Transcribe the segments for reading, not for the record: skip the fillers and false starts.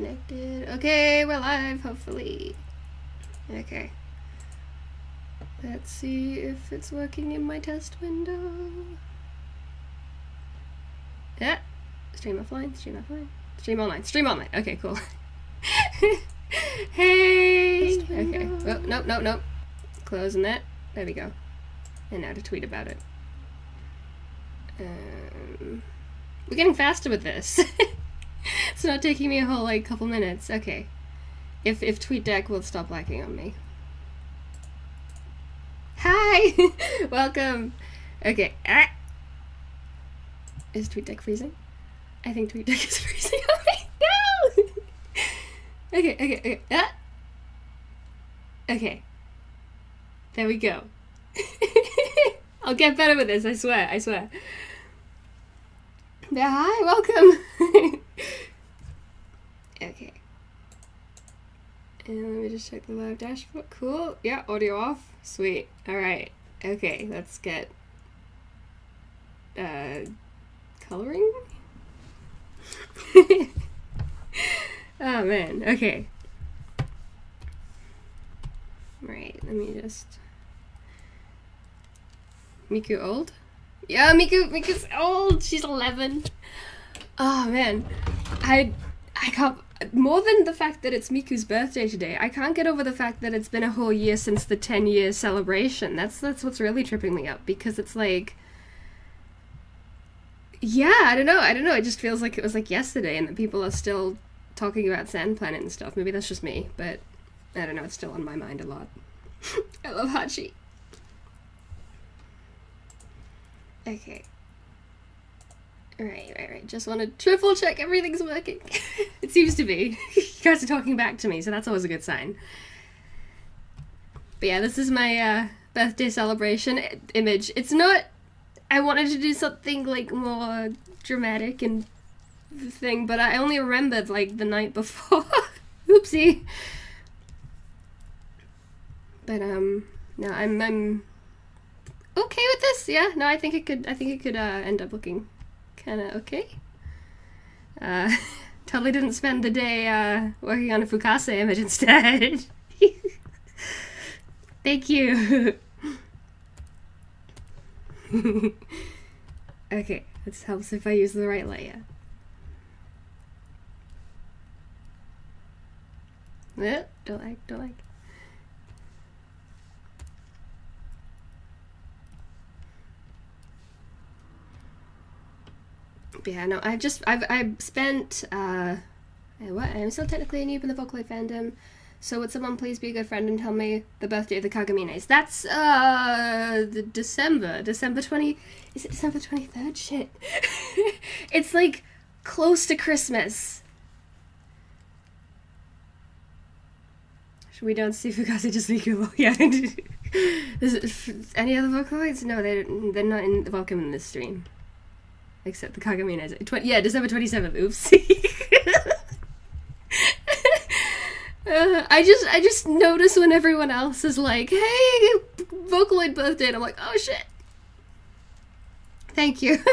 connected. Okay, we're live, hopefully. Okay. Let's see if it's working in my test window. Yeah. Stream offline, stream offline. Stream online, stream online. Okay, cool. Hey! Okay. Oh, nope, nope, nope. Closing that. There we go. And now to tweet about it. We're getting faster with this. It's not taking me a whole, like, couple minutes. Okay. If TweetDeck will stop lacking on me. Hi! Welcome! Okay. Ah. Is TweetDeck freezing? I think TweetDeck is freezing on me. No! Okay, okay, okay. Ah. Okay. There we go. I'll get better with this, I swear, I swear. Yeah, hi, welcome! Okay. And let me just check the live dashboard. Cool. Yeah, audio off. Sweet. Alright. Okay, let's get coloring? Oh man, okay. Right, let me just... Miku old? Yeah, Miku's old! She's 11! Oh man, I can't... More than the fact that it's Miku's birthday today, I can't get over the fact that it's been a whole year since the 10-year celebration. That's what's really tripping me up, because it's like... Yeah, I don't know, it just feels like it was like yesterday and that people are still talking about Sand Planet and stuff. Maybe that's just me, but I don't know, it's still on my mind a lot. I love Hachi. Okay. Right. Just want to triple check everything's working. It seems to be. You guys are talking back to me, so that's always a good sign. But yeah, this is my birthday celebration image. It's not... I wanted to do something like more dramatic and thing, but I only remembered like the night before. Oopsie. But no, I'm okay with this. Yeah, no, I think it could end up looking kind of okay. Totally didn't spend the day working on a Fukase image instead. Thank you. Okay, this helps if I use the right layer. Don't like. But yeah, no, I've spent, what? I'm still technically a noob in the Vocaloid fandom, so would someone please be a good friend and tell me the birthday of the Kagamines? That's, December 20, is it December 23rd? Shit. It's, like, close to Christmas. We don't see Fukase, just Miku. Yeah. Any other Vocaloids? No, they're not welcome in this stream. Except the Kagamines. Yeah, December 27th. Oopsie. I just notice when everyone else is like, hey, Vocaloid birthday, and I'm like, oh shit. Thank you.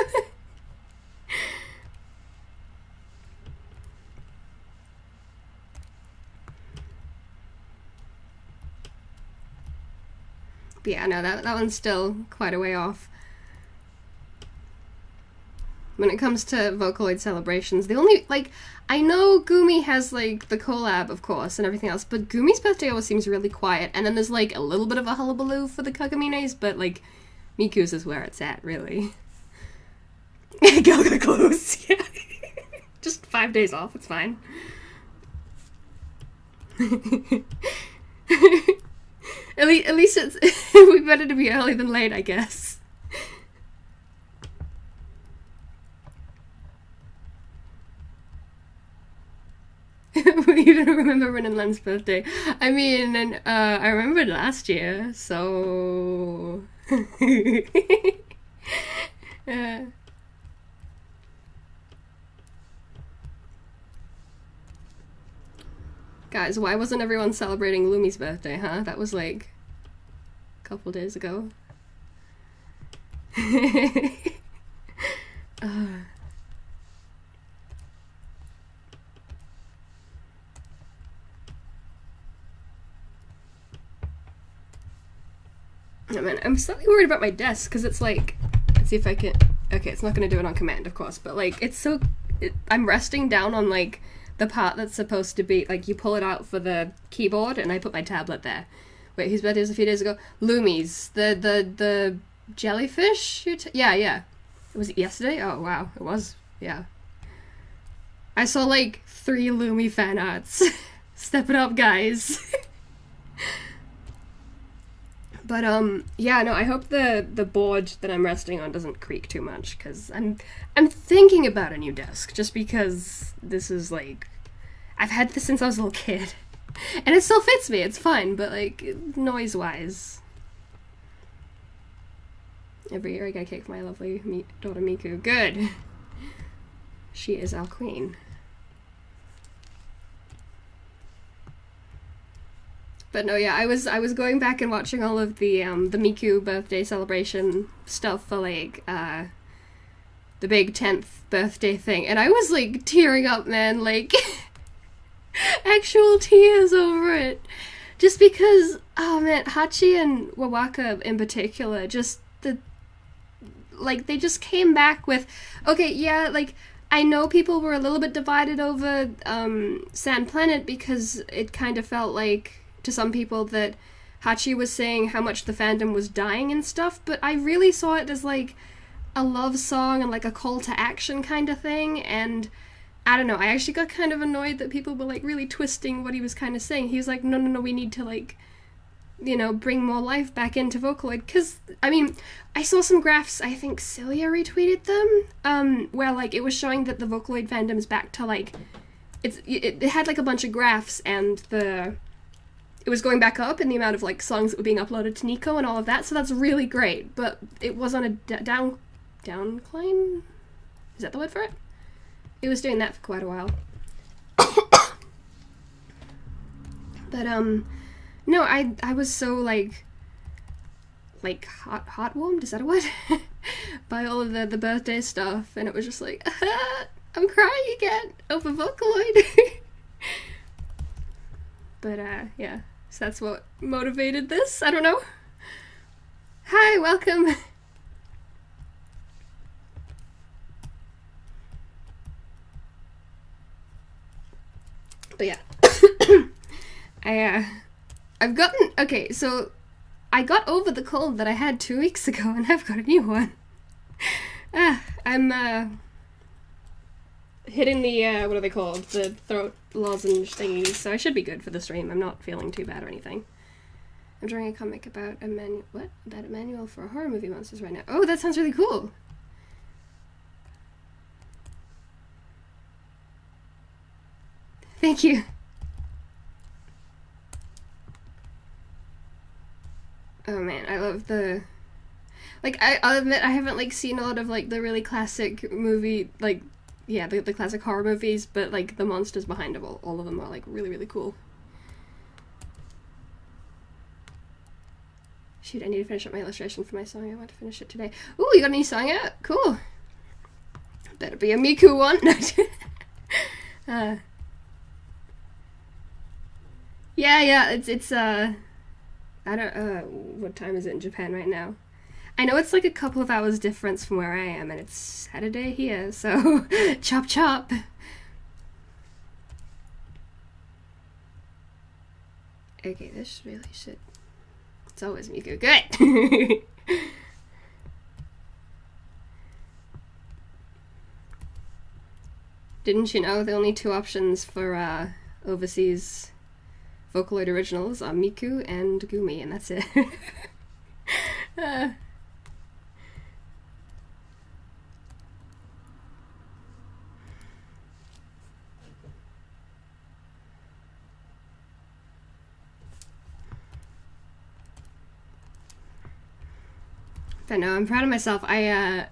But yeah, no, that one's still quite a way off. When it comes to Vocaloid celebrations, the only, like, I know Gumi has, like, the collab, of course, and everything else, but Gumi's birthday always seems really quiet, and then there's, like, a little bit of a hullabaloo for the Kagamines, but, like, Miku's is where it's at, really. Go close, yeah. Just 5 days off, it's fine. At least it's, we better to be early than late, I guess. You don't remember Rin and Len's birthday. I mean, and, I remembered last year, so... Guys, why wasn't everyone celebrating Lumi's birthday, huh? That was like a couple days ago. Oh man, I'm slightly worried about my desk, because it's like, let's see if I can, okay, it's not going to do it on command, of course, but like, it's so, I'm resting down on like, the part that's supposed to be, like, you pull it out for the keyboard, and I put my tablet there. Wait, whose birthday was a few days ago? Loomies, the jellyfish? Yeah. Was it yesterday? Oh, wow, it was, yeah. I saw, like, 3 Loomy fan arts. Step it up, guys. But, yeah, no, I hope the board that I'm resting on doesn't creak too much, because I'm thinking about a new desk, just because this is, like, I've had this since I was a little kid, and it still fits me, it's fine, but, like, noise-wise. Every year I get a cake for my lovely daughter Miku. Good! She is our queen. But no, yeah, I was going back and watching all of the Miku birthday celebration stuff for, like, the big 10th birthday thing, and I was, like, tearing up, man, like, actual tears over it. Just because, oh man, Hachi and Wawaka in particular, just they just came back with, okay, yeah, like, I know people were a little bit divided over, Sand Planet, because it kind of felt like, to some people, that Hachi was saying how much the fandom was dying and stuff, but I really saw it as, like, a love song and, like, a call to action kind of thing, and I don't know, I actually got kind of annoyed that people were, like, really twisting what he was kind of saying. He was like, no, we need to, like, you know, bring more life back into Vocaloid, because, I mean, I saw some graphs, I think Celia retweeted them, where, like, it was showing that the Vocaloid fandom's back to, like, it had, like, a bunch of graphs, and it was going back up in the amount of, like, songs that were being uploaded to Nico and all of that, so that's really great, but it was on a downcline? Is that the word for it? It was doing that for quite a while. But, no, I was so, like, heartwarmed, is that a word? By all of the birthday stuff, and it was just like, I'm crying again over Vocaloid. But, yeah, so that's what motivated this, I don't know. Hi, welcome! But yeah, I've gotten, okay, so I got over the cold that I had 2 weeks ago, and I've got a new one. I'm, hitting the, what are they called? The throat lozenge thingies, so I should be good for the stream. I'm not feeling too bad or anything. I'm drawing a comic about a manual for horror movie monsters right now. Oh, that sounds really cool! Thank you! Oh man, I love the... Like, I'll admit I haven't, like, seen a lot of, like, the really classic movie, like, yeah, the classic horror movies, but, like, the monsters behind them, all of them are, like, really, really cool. Shoot, I need to finish up my illustration for my song. I want to finish it today. Ooh, you got any song out? Cool. Better be a Miku one. Yeah, it's, I don't, what time is it in Japan right now? I know it's like a couple of hours difference from where I am, and it's Saturday here, so chop chop. Okay, this really should... It's always Miku. Good! Didn't you know the only 2 options for, overseas Vocaloid originals are Miku and Gumi, and that's it. But no, I'm proud of myself. I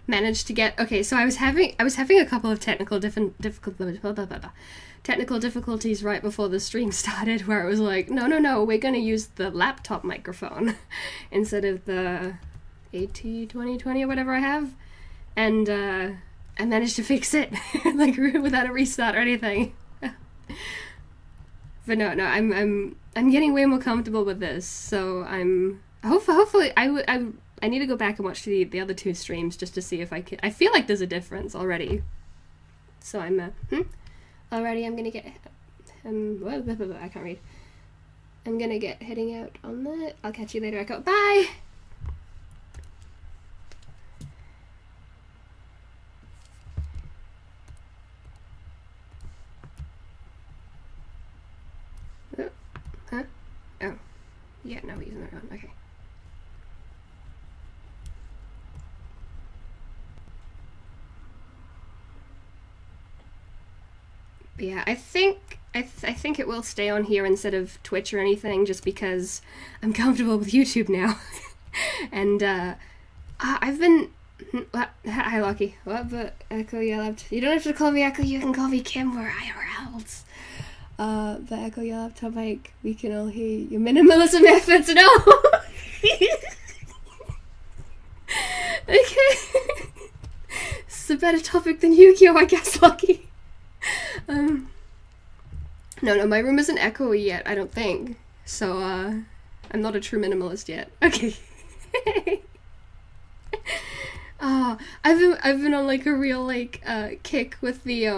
managed to get, okay, so I was having a couple of technical difficulties right before the stream started, where it was like, no, we're gonna use the laptop microphone instead of the AT2020 or whatever I have, and I managed to fix it, like, without a restart or anything. But no, I'm getting way more comfortable with this, so I'm hopefully I need to go back and watch the other two streams just to see if I can. I feel like there's a difference already. So I'm already I'm gonna get I can't read. I'm gonna get heading out on that. I'll catch you later, Echo. Bye. Huh? Oh. Yeah, no, we're using that one. Okay. But yeah, I think it will stay on here instead of Twitch or anything, just because I'm comfortable with YouTube now. And I've been hi Lucky. What? But Echo yelled. You don't have to call me Echo. You can call me Kim or IRLs. But Echo your laptop mic, we can all hear your minimalism efforts. No! Okay. This is a better topic than Yu-Gi-Oh, I guess, Lucky. No, my room isn't echoey yet, I don't think. So, I'm not a true minimalist yet. Okay. I've been on like a real kick with the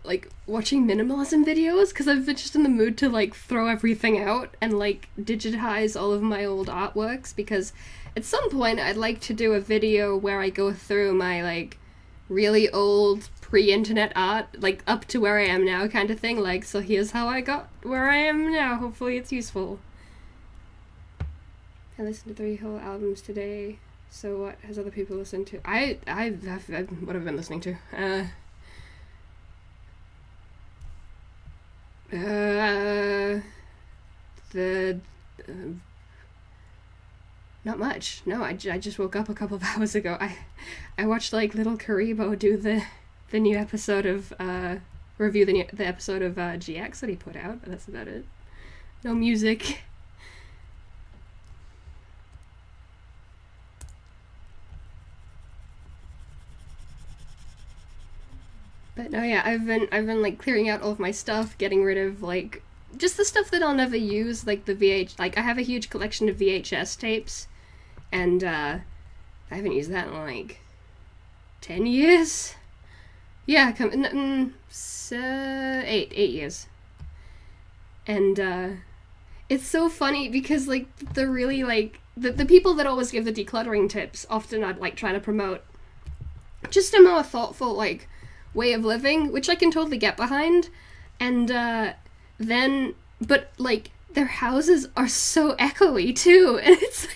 like watching minimalism videos, because I've been just in the mood to like throw everything out and like digitize all of my old artworks, because at some point I'd like to do a video where I go through my like really old pre-internet art, like up to where I am now kind of thing, like, so here's how I got where I am now, hopefully it's useful. I listened to 3 whole albums today. So what has other people listened to? I've what have I been listening to? Not much. No, I just woke up a couple of hours ago. I watched like Little Karibo do the new episode of review the episode of GX that he put out, but that's about it. No music. But no, yeah, I've been like clearing out all of my stuff, getting rid of like just the stuff that I'll never use, like I have a huge collection of VHS tapes, and I haven't used that in like 10 years. Yeah, 8 years. And it's so funny because like the really like the people that always give the decluttering tips, often I'd like trying to promote just a more thoughtful like way of living, which I can totally get behind, and then but like their houses are so echoey too, and it's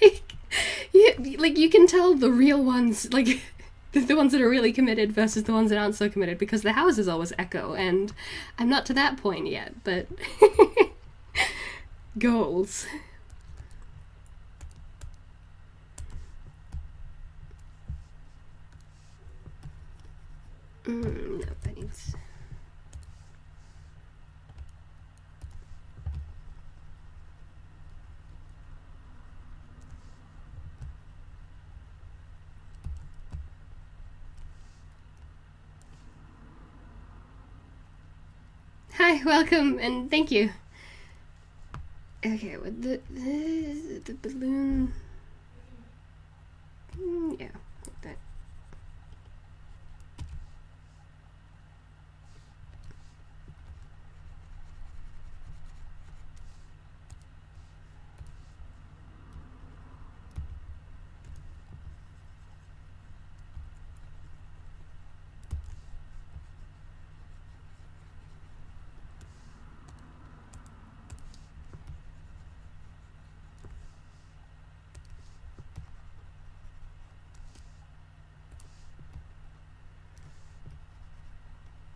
like you can tell the real ones, like the ones that are really committed versus the ones that aren't so committed, because the houses always echo, and I'm not to that point yet, but goals. No, thanks. Hi, welcome, and thank you. Okay, with the balloon. Yeah, like that.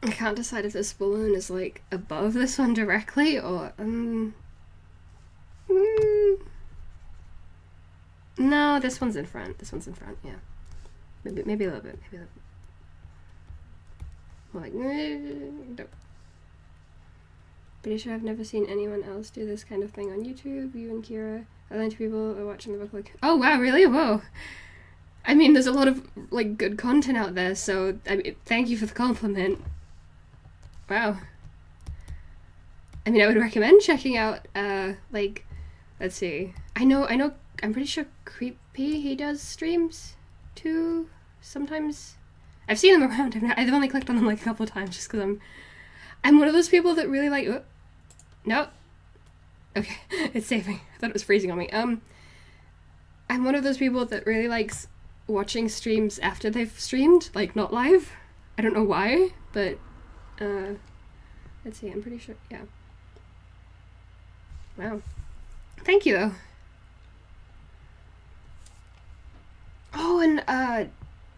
I can't decide if this balloon is like above this one directly or no, this one's in front. This one's in front, yeah. Maybe a little bit, More like no. Pretty sure I've never seen anyone else do this kind of thing on YouTube. You and Kira. I learned people are watching the book like, oh wow, really? Whoa. I mean, there's a lot of like good content out there, so I mean, thank you for the compliment. Wow. I mean, I would recommend checking out, like, let's see. I'm pretty sure Creepy, he does streams, too, sometimes. I've seen them around. I've only clicked on them, like, a couple of times, just because I'm one of those people that really like, no. Okay, it's saving. I thought it was freezing on me. I'm one of those people that really likes watching streams after they've streamed, like, not live. I don't know why, but, let's see, I'm pretty sure, yeah. Wow. Thank you, though. Oh, and, I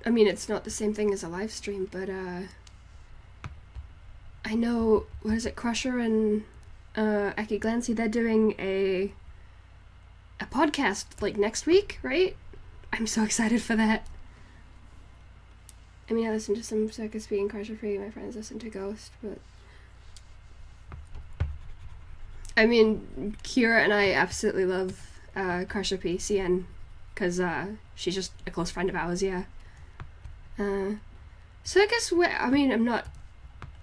mean, it's not the same thing as a live stream, but, I know, what is it, Crusher and, Eki Glancy, they're doing a podcast, like, next week, right? I'm so excited for that. I mean, I listen to some Circus Being Crusher Free, my friends listen to Ghost, but... I mean, Kira and I absolutely love Crusher P, CN, because she's just a close friend of ours, yeah. So I guess I mean, I'm not...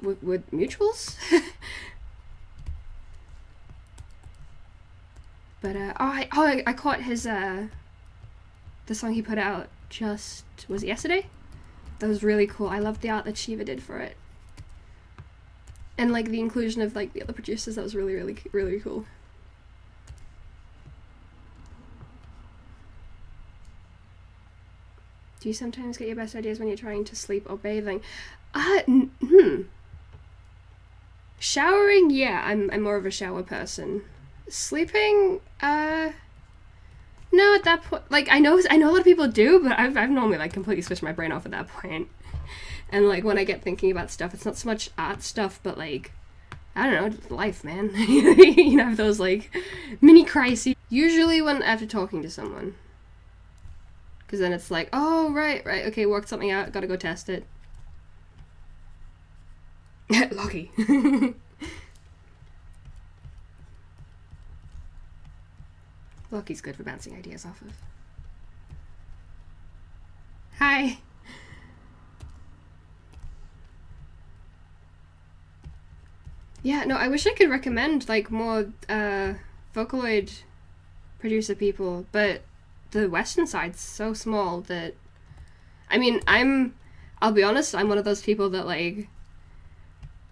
with mutuals? But, I caught his, the song he put out just... was it yesterday? That was really cool. I loved the art that Shiva did for it. And, like, the inclusion of, like, the other producers, that was really, really, really cool. Do you sometimes get your best ideas when you're trying to sleep or bathing? Showering, yeah, I'm more of a shower person. Sleeping, no, at that point, like, I know a lot of people do, but I've normally, like, completely switched my brain off at that point. And, like, when I get thinking about stuff, it's not so much art stuff, but, like, I don't know, life, man. You know, those, like, mini crises. Usually when after talking to someone. Because then it's like, oh, right, okay, worked something out, gotta go test it. Lucky. Lucky's good for bouncing ideas off of. Hi! Yeah, no, I wish I could recommend, like, more, Vocaloid producer people, but the western side's so small that... I mean, I'll be honest, I'm one of those people that, like,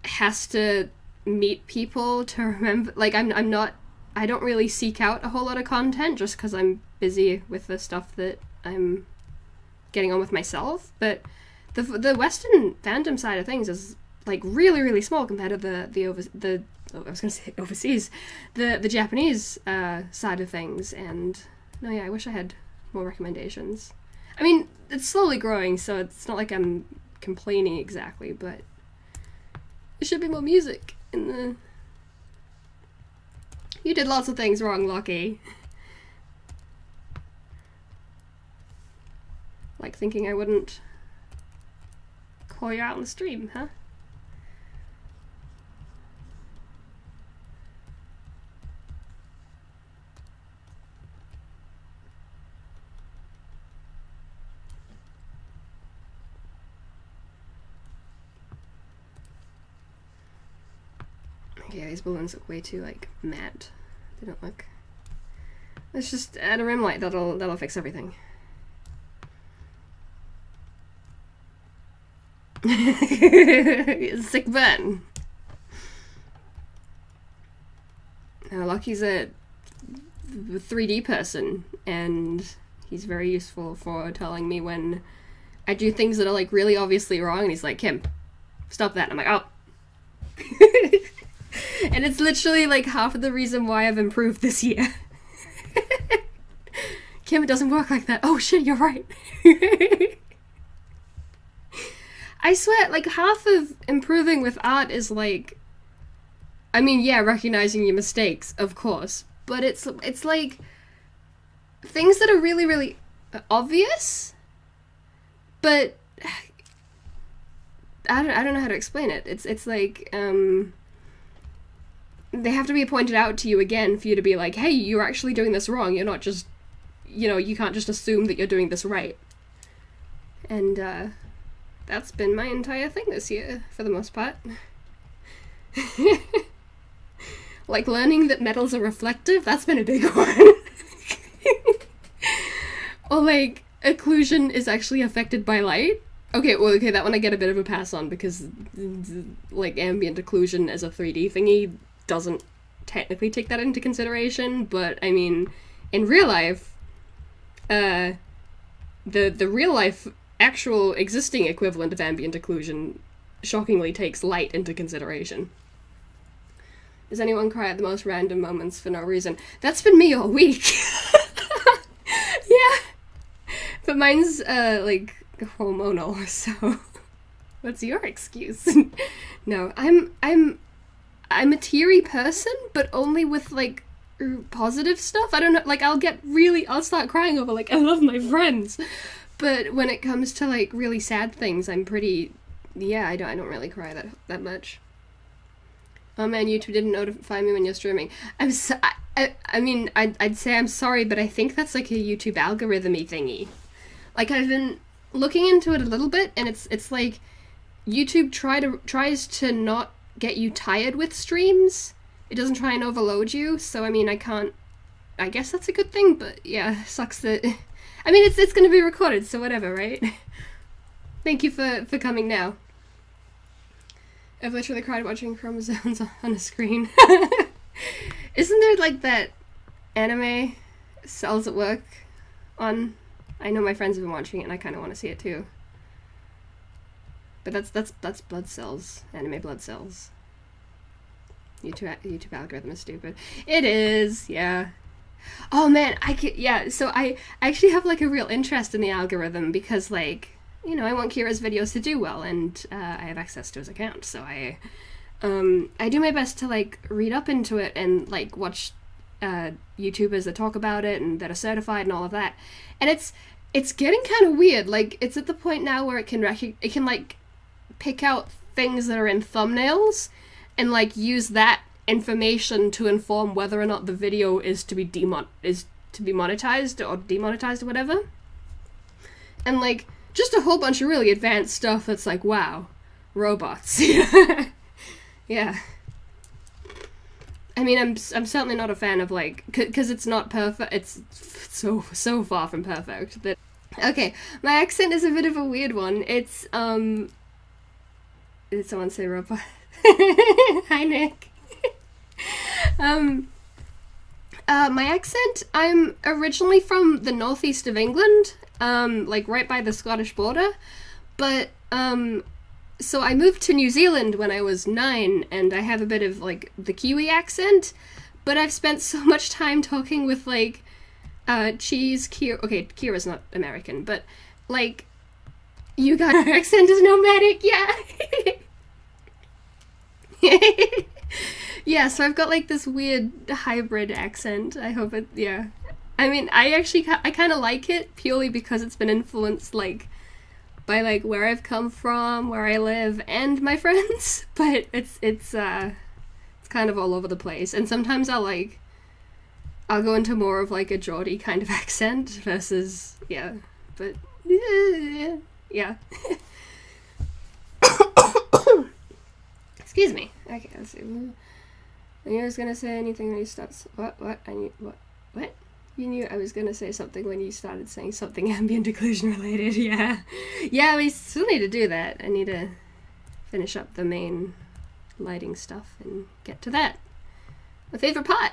has to meet people to remember, like, I'm not... I don't really seek out a whole lot of content just because I'm busy with the stuff that I'm getting on with myself, but the Western fandom side of things is, like, really, really small compared to the overseas, the Japanese side of things, and no, yeah, I wish I had more recommendations. I mean, it's slowly growing, so it's not like I'm complaining exactly, but there should be more music in the... You did lots of things wrong, Lucky. Like thinking I wouldn't call you out on the stream, huh? Okay, these balloons look way too, like, matte. They don't look... Let's just add a rim light, that'll fix everything. Sick burn. Now, Lucky's a 3D person, and he's very useful for telling me when I do things that are, like, really obviously wrong, and he's like, Kim, stop that. And I'm like, oh. And it's literally, like, half of the reason why I've improved this year. Kim, it doesn't work like that. Oh shit, you're right. I swear, like, half of improving with art is, like... I mean, yeah, recognizing your mistakes, of course. But it's like... things that are really, really obvious, but... I don't know how to explain it. It's like, they have to be pointed out to you again for you to be like, hey, you're actually doing this wrong. You're not just, you know, you can't just assume that you're doing this right. And, that's been my entire thing this year, for the most part. Like, learning that metals are reflective, that's been a big one. Or, like, occlusion is actually affected by light. Okay, well, okay, that one I get a bit of a pass on because, like, ambient occlusion as a 3D thingy doesn't technically take that into consideration, but, I mean, in real life, the real life actual existing equivalent of ambient occlusion shockingly takes light into consideration. Does anyone cry at the most random moments for no reason? That's been me all week. Yeah. But mine's, like, hormonal, so what's your excuse? No, I'm a teary person, but only with, like, positive stuff. I don't know, like, I'll start crying over, like, I love my friends. But when it comes to, like, really sad things, I'm pretty, yeah, I don't really cry that much. Oh man, YouTube didn't notify me when you're streaming. I mean, I'd say I'm sorry, but I think that's, like, a YouTube algorithm-y thingy. Like, I've been looking into it a little bit, and it's like, YouTube tries to not get you tired with streams. It doesn't try and overload you, so, I mean, I guess that's a good thing, but, yeah, sucks that, I mean, it's gonna be recorded, so whatever, right? Thank you for coming now. I've literally cried watching chromosomes on a screen. Isn't there, like, that anime, Cells at Work, on? I know my friends have been watching it, and I kind of want to see it too. But that's blood cells, anime blood cells. YouTube algorithm is stupid. It is, yeah. Oh man, so I actually have, like, a real interest in the algorithm because, like, you know, I want Kira's videos to do well, and I have access to his account, so I do my best to, like, read up into it and, like, watch YouTubers that talk about it and that are certified and all of that. And it's getting kind of weird. Like, it's at the point now where it can like pick out things that are in thumbnails and, like, use that information to inform whether or not the video is to be monetized or demonetized or whatever. And, like, just a whole bunch of really advanced stuff that's like, wow, robots. Yeah. I mean, I'm certainly not a fan of, like, because it's not perfect. It's so far from perfect that. Okay, my accent is a bit of a weird one. It's did someone say robot? Hi, Nick. My accent. I'm originally from the northeast of England, like right by the Scottish border, but so I moved to New Zealand when I was 9, and I have a bit of, like, the Kiwi accent, but I've spent so much time talking with, like, Kira. Okay, Kira's not American, but, like, you got her accent is nomadic, yeah. Yeah, so I've got, like, this weird hybrid accent. I hope it, yeah. I mean, I kind of like it purely because it's been influenced, like, by, like, where I've come from, where I live, and my friends, but it's kind of all over the place, and sometimes I'll go into more of, like, a Geordie kind of accent versus, yeah, but, yeah. Excuse me. Okay, let's see. I knew I was gonna say anything when you start. What? What? You knew I was gonna say something when you started saying something ambient occlusion related. Yeah. Yeah, we still need to do that. I need to finish up the main lighting stuff and get to that. My favorite part.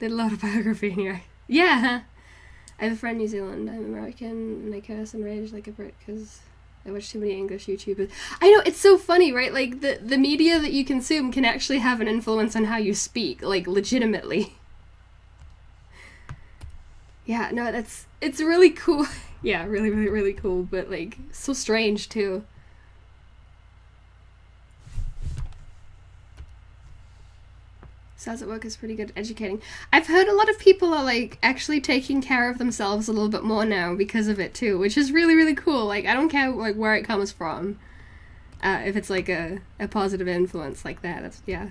Did a lot of biography in here. Yeah. I have a friend in New Zealand. I'm American, and I curse and rage like a Brit because I watch too many English YouTubers. I know, it's so funny, right? Like, the media that you consume can actually have an influence on how you speak, like, legitimately. Yeah, no, it's really cool. Yeah, really, really, really cool, but, like, so strange, too. Cells at Work is pretty good at educating. I've heard a lot of people are, like, actually taking care of themselves a little bit more now because of it, too, which is really, really cool. Like, I don't care, like, where it comes from. If it's, like, a positive influence like that, that's, yeah.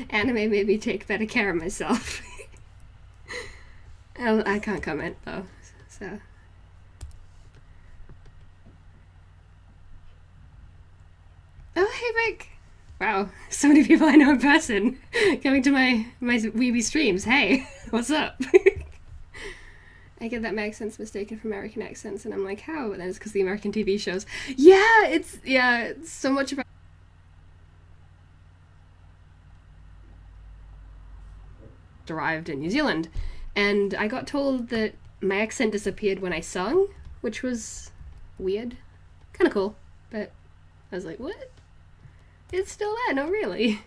Anime made me take better care of myself. I can't comment, though, so. Oh, hey, Rick! Wow, so many people I know in person coming to my Weeby streams. Hey, what's up? I get that my accent's mistaken for American accents, and I'm like, how? And then it's because the American TV shows. Yeah, it's so much about derived in New Zealand, and I got told that my accent disappeared when I sung, which was weird, kind of cool, but I was like, what? It's still there? No, really.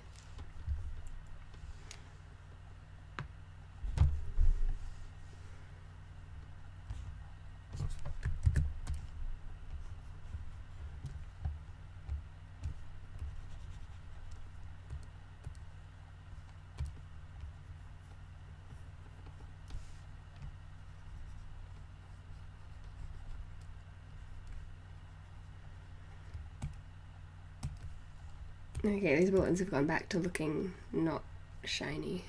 Okay, these buttons have gone back to looking not shiny.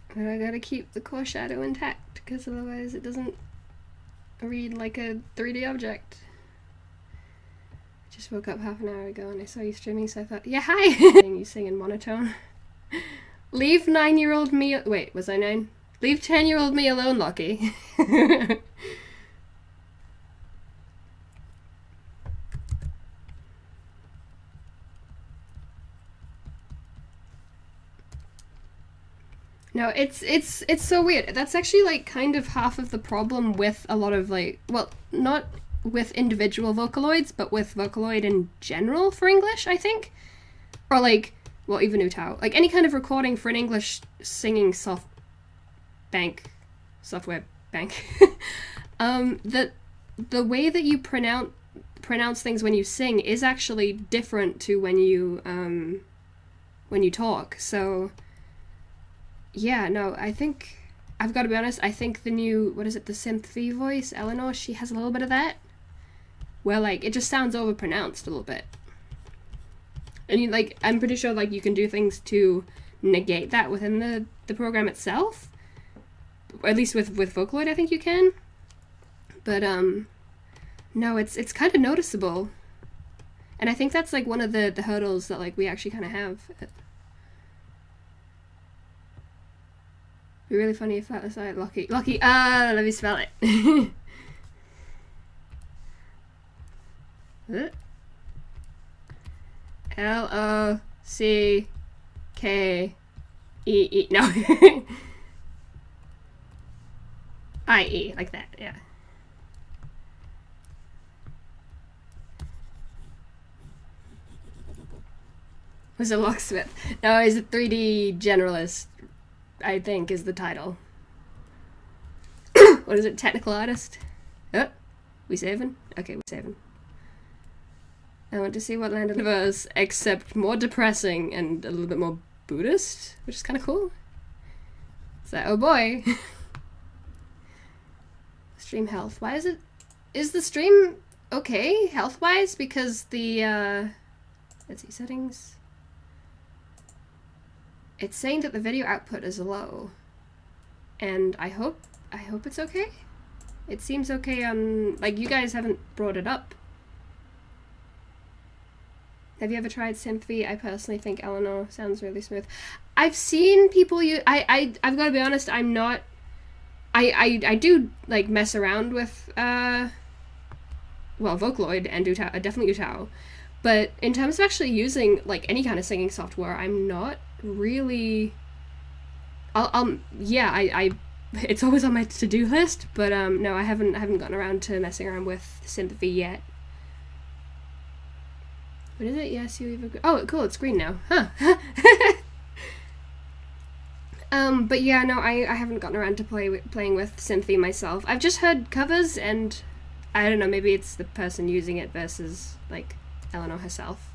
But I gotta keep the core shadow intact, because otherwise it doesn't read like a 3D object. I just woke up half an hour ago and I saw you streaming, so I thought, yeah, hi! You sing in monotone. Leave 9-year-old me— wait, was I 9? Leave 10-year-old me alone, Lockie. No, it's so weird. That's actually like kind of half of the problem with a lot of like, well, not with individual Vocaloids, but with Vocaloid in general for English, I think. Or like, well, even Utao. Like any kind of recording for an English singing software bank, that the way that you pronounce things when you sing is actually different to when you talk. So yeah, no, I think, I've got to be honest, I think the new, what is it, the synth V voice, Eleanor, she has a little bit of that, where, like, it just sounds overpronounced a little bit. And, you, like, I'm pretty sure, like, you can do things to negate that within the program itself. Or at least with Vocaloid, I think you can. But, no, it's kind of noticeable. And I think that's, like, one of the hurdles that, like, we actually kind of have. Be really funny if that was like Lockie. Lockie, let me spell it. L-O-C-K-E-E. No. I-E, like that, yeah. Was a locksmith. No, he's a 3D generalist, I think, is the title. What is it? Technical artist? Oh, we saving? Okay, we're saving. I want to see what land of the universe, except more depressing and a little bit more Buddhist, which is kind of cool. So, oh boy. Stream health. Why is it? Is the stream okay health-wise? Because the, let's see, settings. It's saying that the video output is low, and I hope it's okay. It seems okay on, like, you guys haven't brought it up. Have you ever tried Synth-V? I personally think Eleanor sounds really smooth. I've seen people use, I've got to be honest, I'm not, I do, like, mess around with, well, Vocaloid and Utao, definitely Utao, but in terms of actually using, like, any kind of singing software, I'm not really, yeah, it's always on my to-do list, but no, I haven't gotten around to messing around with Synth-V yet. What is it? Yes, you even, oh, cool, it's green now, huh? But yeah, no, I haven't gotten around to playing with Synth-V myself. I've just heard covers, and I don't know, maybe it's the person using it versus, like, Eleanor herself.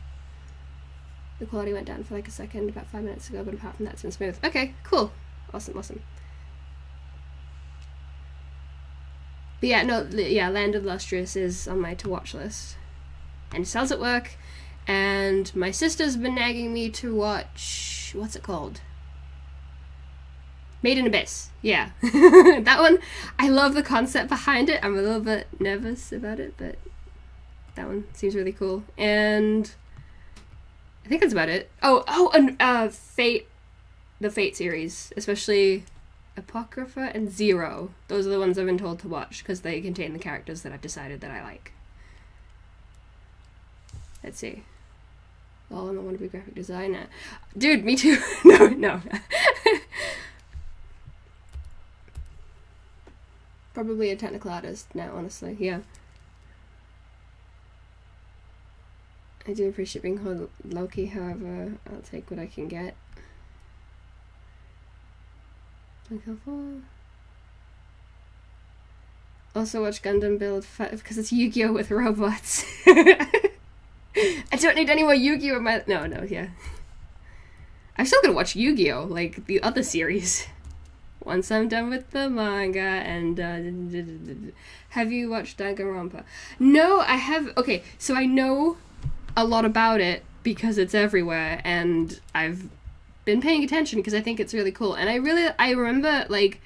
The quality went down for like a second about 5 minutes ago, but apart from that, it's been smooth. Okay, cool. Awesome, awesome. But yeah, no, yeah, Land of the Lustrous is on my to-watch list. And Cells at Work, and my sister's been nagging me to watch, what's it called? Made in Abyss, yeah. That one, I love the concept behind it. I'm a little bit nervous about it, but that one seems really cool. And think that's about it. And Fate, the Fate series, especially Apocrypha and Zero. Those are the ones I've been told to watch because they contain the characters that I've decided that I like. Let's see. Well, I don't want to be a graphic designer. Dude, me too. No. Probably a technical artist now, honestly. Yeah. I do appreciate being called Loki, however, I'll take what I can get. Also watch Gundam Build because it's Yu-Gi-Oh! With robots. I don't need any more Yu-Gi-Oh! In my... No, yeah. I'm still gonna watch Yu-Gi-Oh! Like the other series. Once I'm done with the manga and... Have you watched Danganronpa? No, I have... Okay, so I know a lot about it because it's everywhere and I've been paying attention because I think it's really cool. And I remember, like,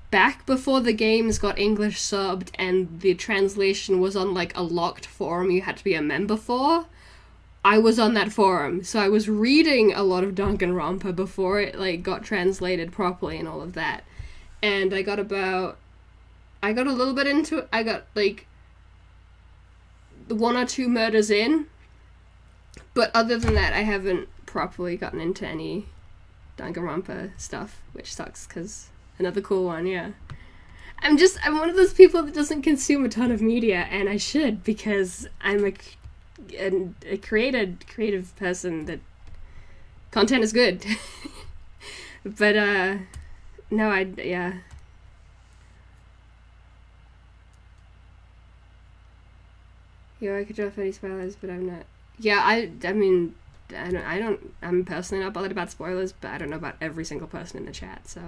back before the games got English subbed and the translation was on, like, a locked forum you had to be a member for, I was on that forum. So I was reading a lot of Danganronpa before it, like, got translated properly and all of that. And I got a little bit into it. I got, like, 1 or 2 murders in. But other than that, I haven't properly gotten into any Danganronpa stuff, which sucks, because another cool one, yeah. I'm one of those people that doesn't consume a ton of media, and I should, because I'm a creative person that content is good. But, no, yeah. Yeah, I could draw 30 spoilers, but I'm not. Yeah, I mean, I'm personally not bothered about spoilers, but I don't know about every single person in the chat, so.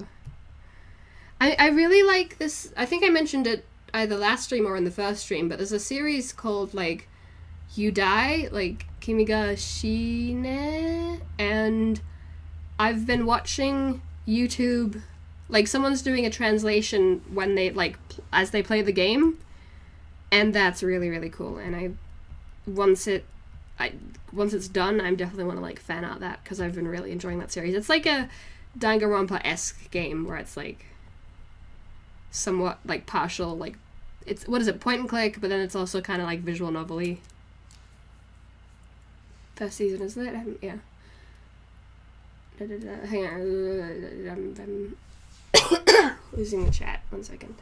I really like this. I think I mentioned it either last stream or in the first stream, but there's a series called, like, You Die, like, Kimiga Shine, and I've been watching YouTube, like, someone's doing a translation when they, like, as they play the game, and that's really, really cool, and once it's done, I'm definitely want to, like, fan out that, because I've been really enjoying that series. It's like a Danganronpa-esque game, where it's, like, somewhat, like, partial, like, it's, what is it, point and click, but then it's also kind of, like, visual novel-y. First season, isn't it? Yeah. Hang on, I'm losing the chat, 1 second.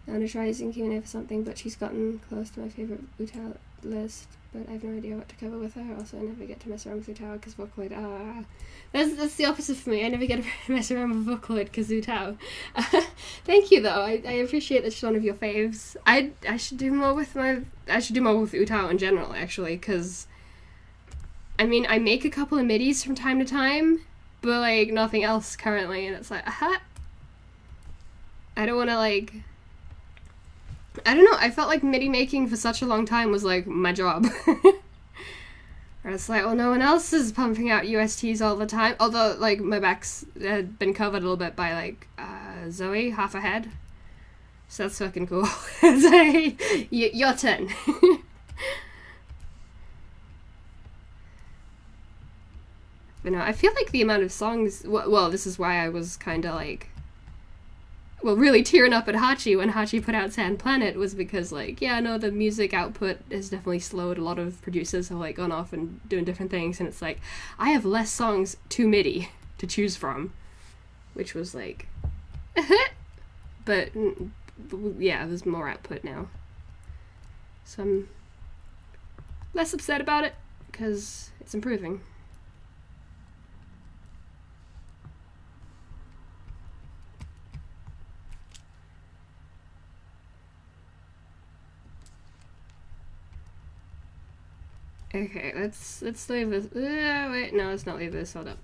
I want to try using Q&A for something, but she's gotten close to my favourite Utah list, but I have no idea what to cover with her. Also, I never get to mess around with Utah because Vocaloid, that's the opposite for me. I never get to mess around with Vocaloid because Utah. Thank you, though. I appreciate that she's one of your faves. I should do more with Utah in general, actually, because, I mean, I make a couple of midis from time to time, but, like, nothing else currently, and it's like, I don't want to, like... I don't know, I felt like MIDI making for such a long time was, like, my job. Or it's like, well, no one else is pumping out USTs all the time. Although, like, my back's been covered a little bit by, like, Zoe, half ahead. So that's fucking cool. It's like, your turn. But no, I feel like the amount of songs... Well, this is why I was kind of, like... Well, really tearing up at Hachi when Hachi put out Sand Planet was because, like, yeah, no, the music output has definitely slowed. A lot of producers have, like, gone off and doing different things, and it's like, I have less songs to MIDI to choose from, which was, like, but, yeah, there's more output now. So I'm less upset about it, because it's improving. Okay, let's leave this. Wait, no, let's not leave this. Hold up.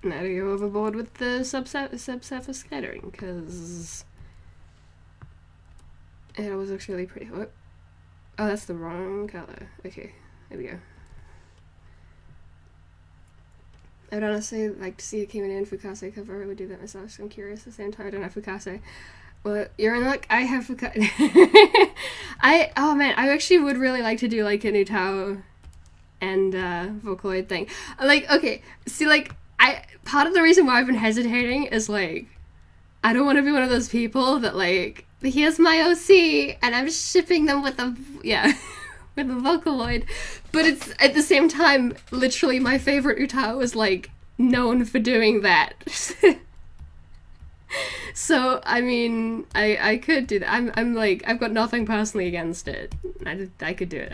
Now to go overboard with the subsurface scattering, because it always looks really pretty. What? Oh, that's the wrong color. Okay, there we go. I'd honestly like to see a Kimi and Fukase cover. I would do that myself, so I'm curious at the same time. I don't have Fukase. Well, you're in luck. I have Fukase. Oh man, I actually would really like to do like a Utao and Vocaloid thing. Like, okay, see, like, part of the reason why I've been hesitating is like, I don't want to be one of those people that like, here's my OC and I'm shipping them with a, with a Vocaloid, but it's at the same time literally my favorite Utao is like known for doing that. So I mean, I could do that. I'm like, I've got nothing personally against it. I could do it.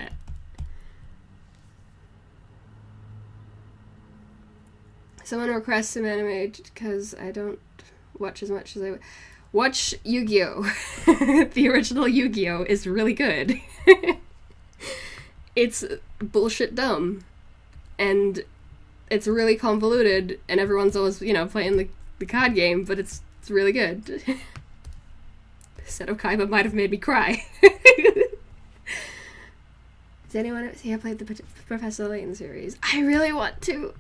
Someone requests some anime because I don't watch as much as I watch. Yu-Gi-Oh! The original Yu-Gi-Oh! Is really good. It's bullshit dumb, and it's really convoluted, and everyone's always, playing the card game, but it's really good. Seto Kaiba might have made me cry. Does anyone else here played the Professor Layton series? I really want to.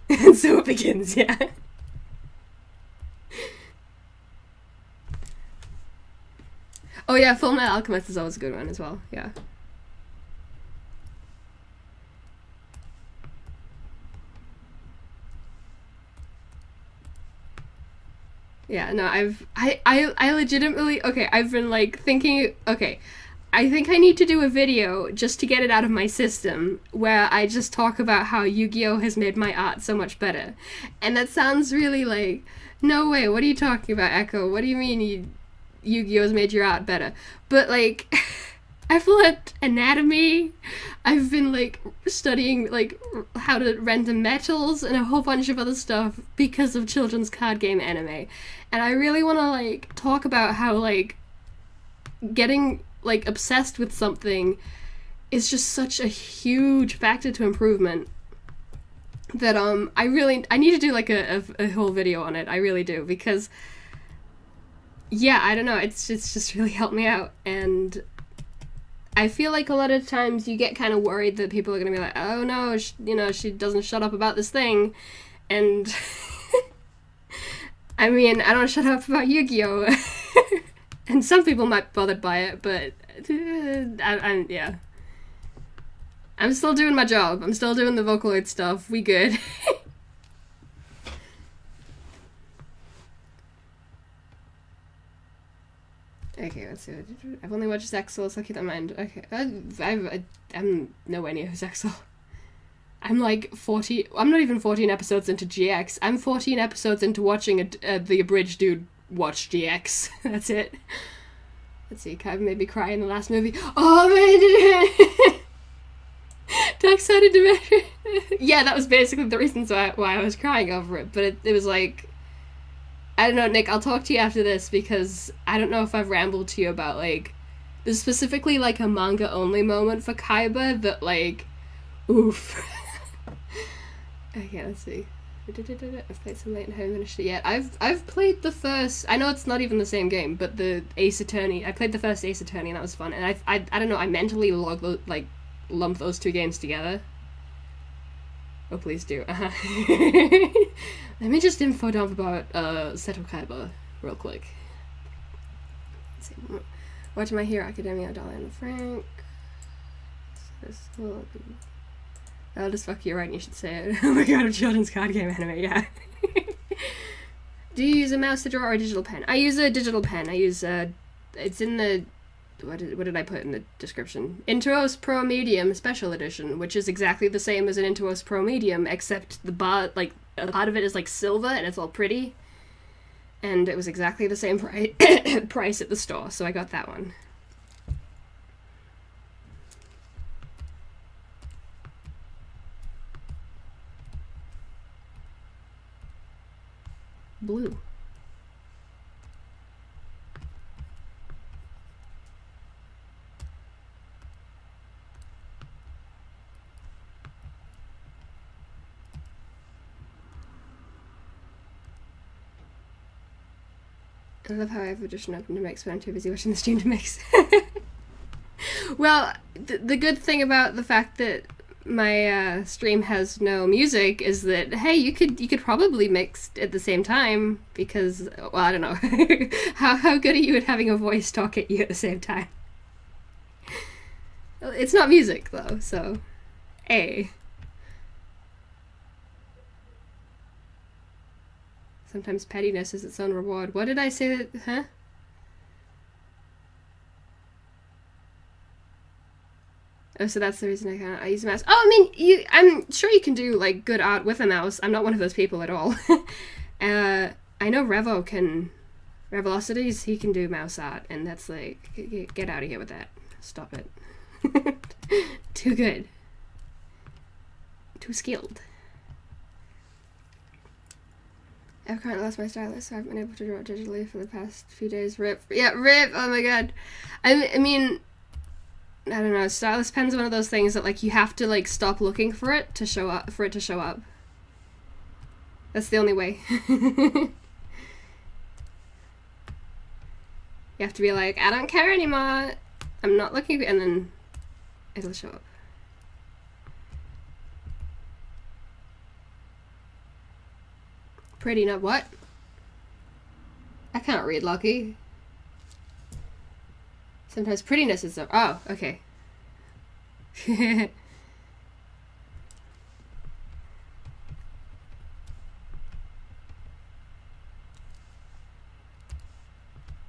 And so it begins, yeah. Oh yeah, Fullmetal Alchemist is always a good one as well, yeah. Yeah, no, I legitimately, okay, I've been like thinking, okay, I think I need to do a video just to get it out of my system where I just talk about how Yu-Gi-Oh! Has made my art so much better. And that sounds really like, no way, what are you talking about, Echo? What do you mean Yu-Gi-Oh! Has made your art better? But like, I've learned anatomy, I've been like studying like how to render metals and a whole bunch of other stuff because of children's card game anime. And I really want to like talk about how like getting like obsessed with something is just such a huge factor to improvement that I need to do like a whole video on it. I really do, because yeah, I don't know, it's just really helped me out. And I feel like a lot of times you get kind of worried that people are gonna be like, oh no, she doesn't shut up about this thing, and I mean, I don't shut up about Yu-Gi-Oh! And some people might be bothered by it, but yeah. I'm still doing my job. I'm still doing the Vocaloid stuff. We good. Okay, let's see. I've only watched Zexal, so I'll keep that in mind. Okay, I'm nowhere near Zexal. I'm like 40. I'm not even 14 episodes into GX. I'm 14 episodes into watching the abridged dude watch GX. That's it. Let's see. Kaiba made me cry in the last movie. Oh man! Dark-sided Dimension. Yeah, that was basically the reasons why I was crying over it. But it was like, I don't know, Nick. I'll talk to you after this, because I don't know if I've rambled to you about like there's specifically like a manga only moment for Kaiba that like, oof. Okay, let's see. I've played some late and haven't finished it yet. I've played the first, I know it's not even the same game, but the Ace Attorney, I played the first Ace Attorney and that was fun, and I don't know, I mentally lump those two games together. Oh, please do. Let me just info dump about Seto Kaiba real quick. Let's see. Watch My Hero Academia, Dolly and the Frank. I'll just fuck you right, and you should say it. Oh my god, a children's card game anime, yeah. Do you use a mouse to draw or a digital pen? I use a digital pen. I use, it's in the, what did I put in the description? Intuos Pro Medium Special Edition, which is exactly the same as an Intuos Pro Medium, except the bar, like, a part of it is, like, silver, and it's all pretty. And it was exactly the same price at the store, so I got that one. Blue. I love how I have Audition open to mix, but I'm too busy watching the stream to mix. Well, the good thing about the fact that my stream has no music is that, hey, you could probably mix at the same time because, well, I don't know. How good are you at having a voice talk at you at the same time? It's not music though, so A. Sometimes pettiness is its own reward. What did I say that, huh? Oh, so that's the reason I use a mouse. Oh, I mean, I'm sure you can do, like, good art with a mouse. I'm not one of those people at all. I know Revelocities, he can do mouse art, and that's like, get out of here with that. Stop it. Too good. Too skilled. I've currently lost my stylus, so I haven't been able to draw digitally for the past few days. RIP. Yeah, RIP! Oh my god. I mean, I don't know, stylus pen's one of those things that, like, you have to, like, stop looking for it to show up, That's the only way. You have to be like, I don't care anymore. I'm not looking, and then it'll show up. Pretty, not what? I can't read, Lucky. Sometimes prettiness is a... Oh, okay.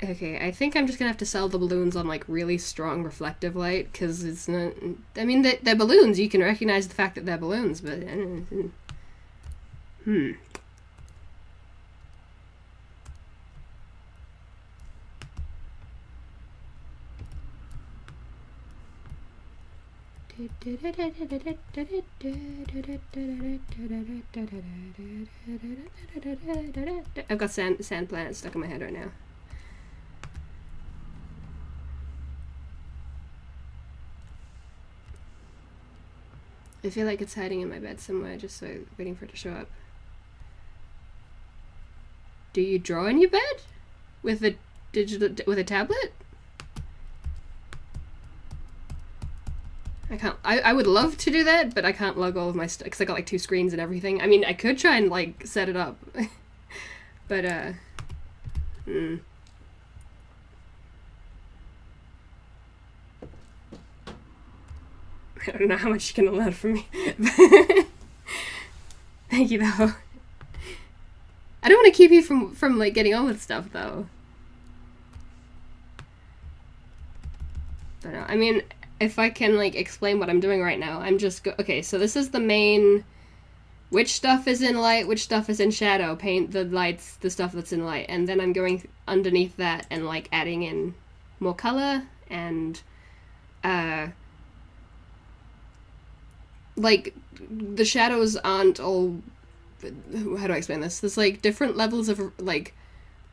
Okay, I think I'm just gonna have to sell the balloons on, like, really strong reflective light, because it's not... I mean, they're balloons. You can recognize the fact that they're balloons, but... I've got sand planets stuck in my head right now. I feel like it's hiding in my bed somewhere, just so waiting for it to show up. Do you draw in your bed? With a tablet? I can't. I would love to do that, but I can't lug all of my stuff because I got like 2 screens and everything. I mean, I could try and like set it up, but I don't know how much you can allow from me. Thank you, though. I don't want to keep you from like getting on with stuff, though. But I mean, if I can like explain what I'm doing right now, I'm just okay. So this is the main. Which stuff is in light? Which stuff is in shadow? Paint the lights, the stuff that's in light, and then I'm going underneath that and like adding in more color and like the shadows aren't all. How do I explain this? There's like different levels of like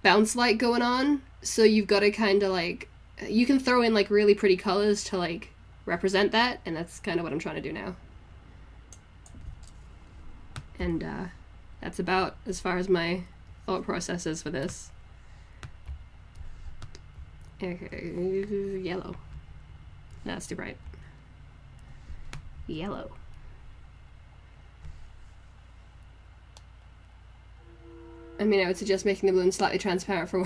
bounce light going on, so you've got to kind of like you can throw in like really pretty colors to like represent that, and that's kind of what I'm trying to do now. And that's about as far as my thought process is for this. Okay, yellow. No, that's too bright. Yellow. I mean, I would suggest making the balloon slightly transparent for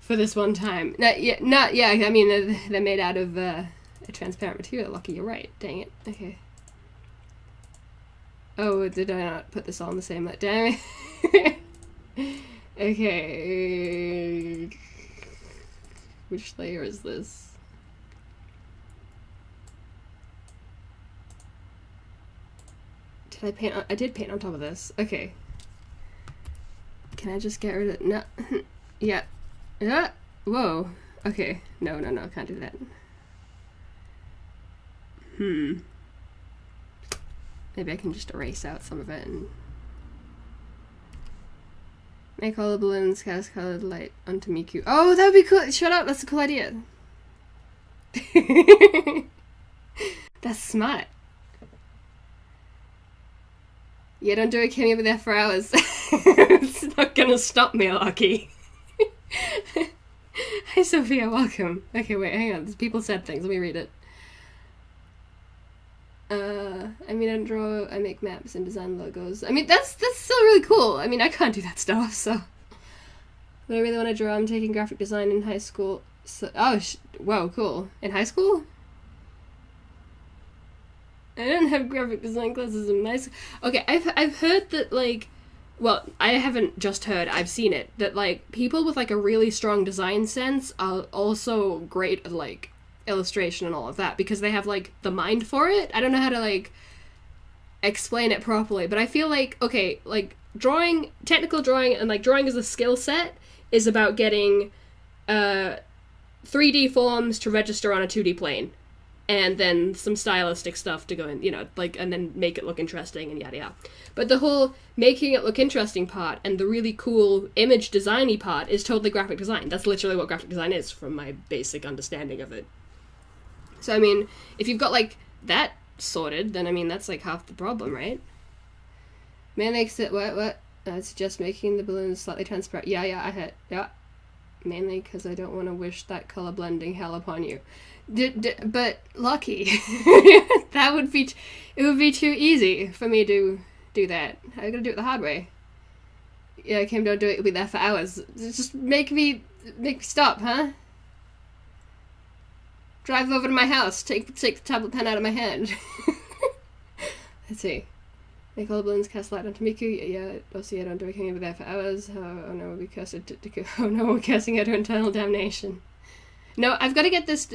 for this one time. Yeah. I mean, they're made out of a transparent material. Lucky, you're right. Dang it. Okay. Oh, did I not put this all in the same light? Damn it. Okay. Which layer is this? Did I paint on, I did paint on top of this. Okay. Can I just get rid of, no. Yeah. Whoa. Okay. No, can't do that. Maybe I can just erase out some of it and make all the balloons cast colored light onto Miku. Oh, that would be cool. Shut up. That's a cool idea. That's smart. Yeah, don't do it. Keep me over there for hours. It's not gonna stop me, Lucky. Hi, Sophia, welcome. Okay, wait, hang on. People said things. Let me read it. I mean, I don't draw, I make maps and design logos. I mean, that's still really cool. I mean, I can't do that stuff, so. But I really want to draw. I'm taking graphic design in high school. So, whoa, cool. In high school? I didn't have graphic design classes in high school. Okay, I've heard that, like, well, I haven't just heard, I've seen it, that, like, people with, like, a really strong design sense are also great at, like, illustration and all of that, because they have, like, the mind for it. I don't know how to, like, explain it properly, but I feel like, okay, like, drawing, technical drawing, and, like, drawing as a skill set is about getting 3D forms to register on a 2D plane, and then some stylistic stuff to go in, you know, like, and then make it look interesting and yada yada. But the whole making it look interesting part and the really cool image designy part is totally graphic design. That's literally what graphic design is, from my basic understanding of it. So, I mean, if you've got, like, that sorted, then, I mean, that's, like, half the problem, right? Mainly because what? It's just making the balloons slightly transparent. Yeah. Mainly because I don't want to wish that color blending hell upon you. But lucky. That would be... It would be too easy for me to do that. I gotta do it the hard way. Yeah, Kim, don't do it. You'll be there for hours. Just make me stop, huh? Drive over to my house. Take the tablet pen out of my hand. Let's see. Make all the balloons cast light onto Miku. Yeah, also, don't do it. Can be there for hours. Oh no, we'll be cursed. Oh no, we're cursing her to eternal damnation. No, I've got to get this...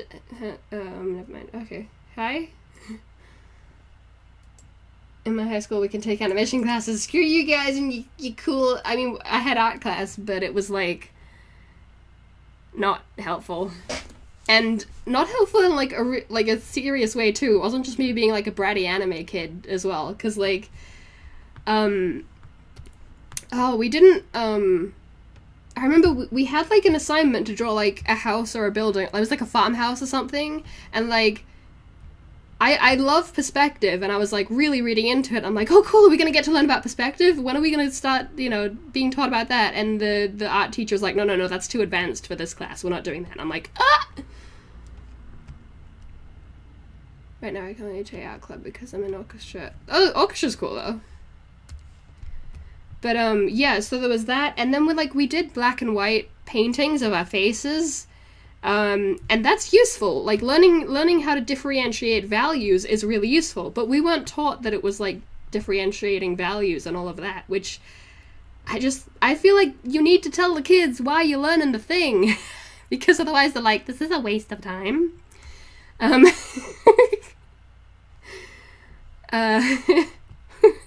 never mind. Okay. Hi? In my high school, we can take animation classes. Screw you guys and you cool... I mean, I had art class, but it was, like, not helpful. And not helpful in, like, a serious way, too. It wasn't just me being, like, a bratty anime kid as well. Because, like, we didn't, I remember we had, like, an assignment to draw, like, a house or a building. It was, like, a farmhouse or something. And, like, I love perspective, and I was, like, really reading into it. I'm like, oh, cool, are we going to get to learn about perspective? When are we going to start, you know, being taught about that? And the art teacher was like, no, that's too advanced for this class. We're not doing that. And I'm like, ah! Right now I can only do art club because I'm in orchestra. Oh, orchestra's cool, though. But, yeah, so there was that. And then we did black and white paintings of our faces. And that's useful. Like, learning how to differentiate values is really useful. But we weren't taught that it was, like, differentiating values and all of that, which I feel like you need to tell the kids why you're learning the thing. Because otherwise they're like, this is a waste of time. I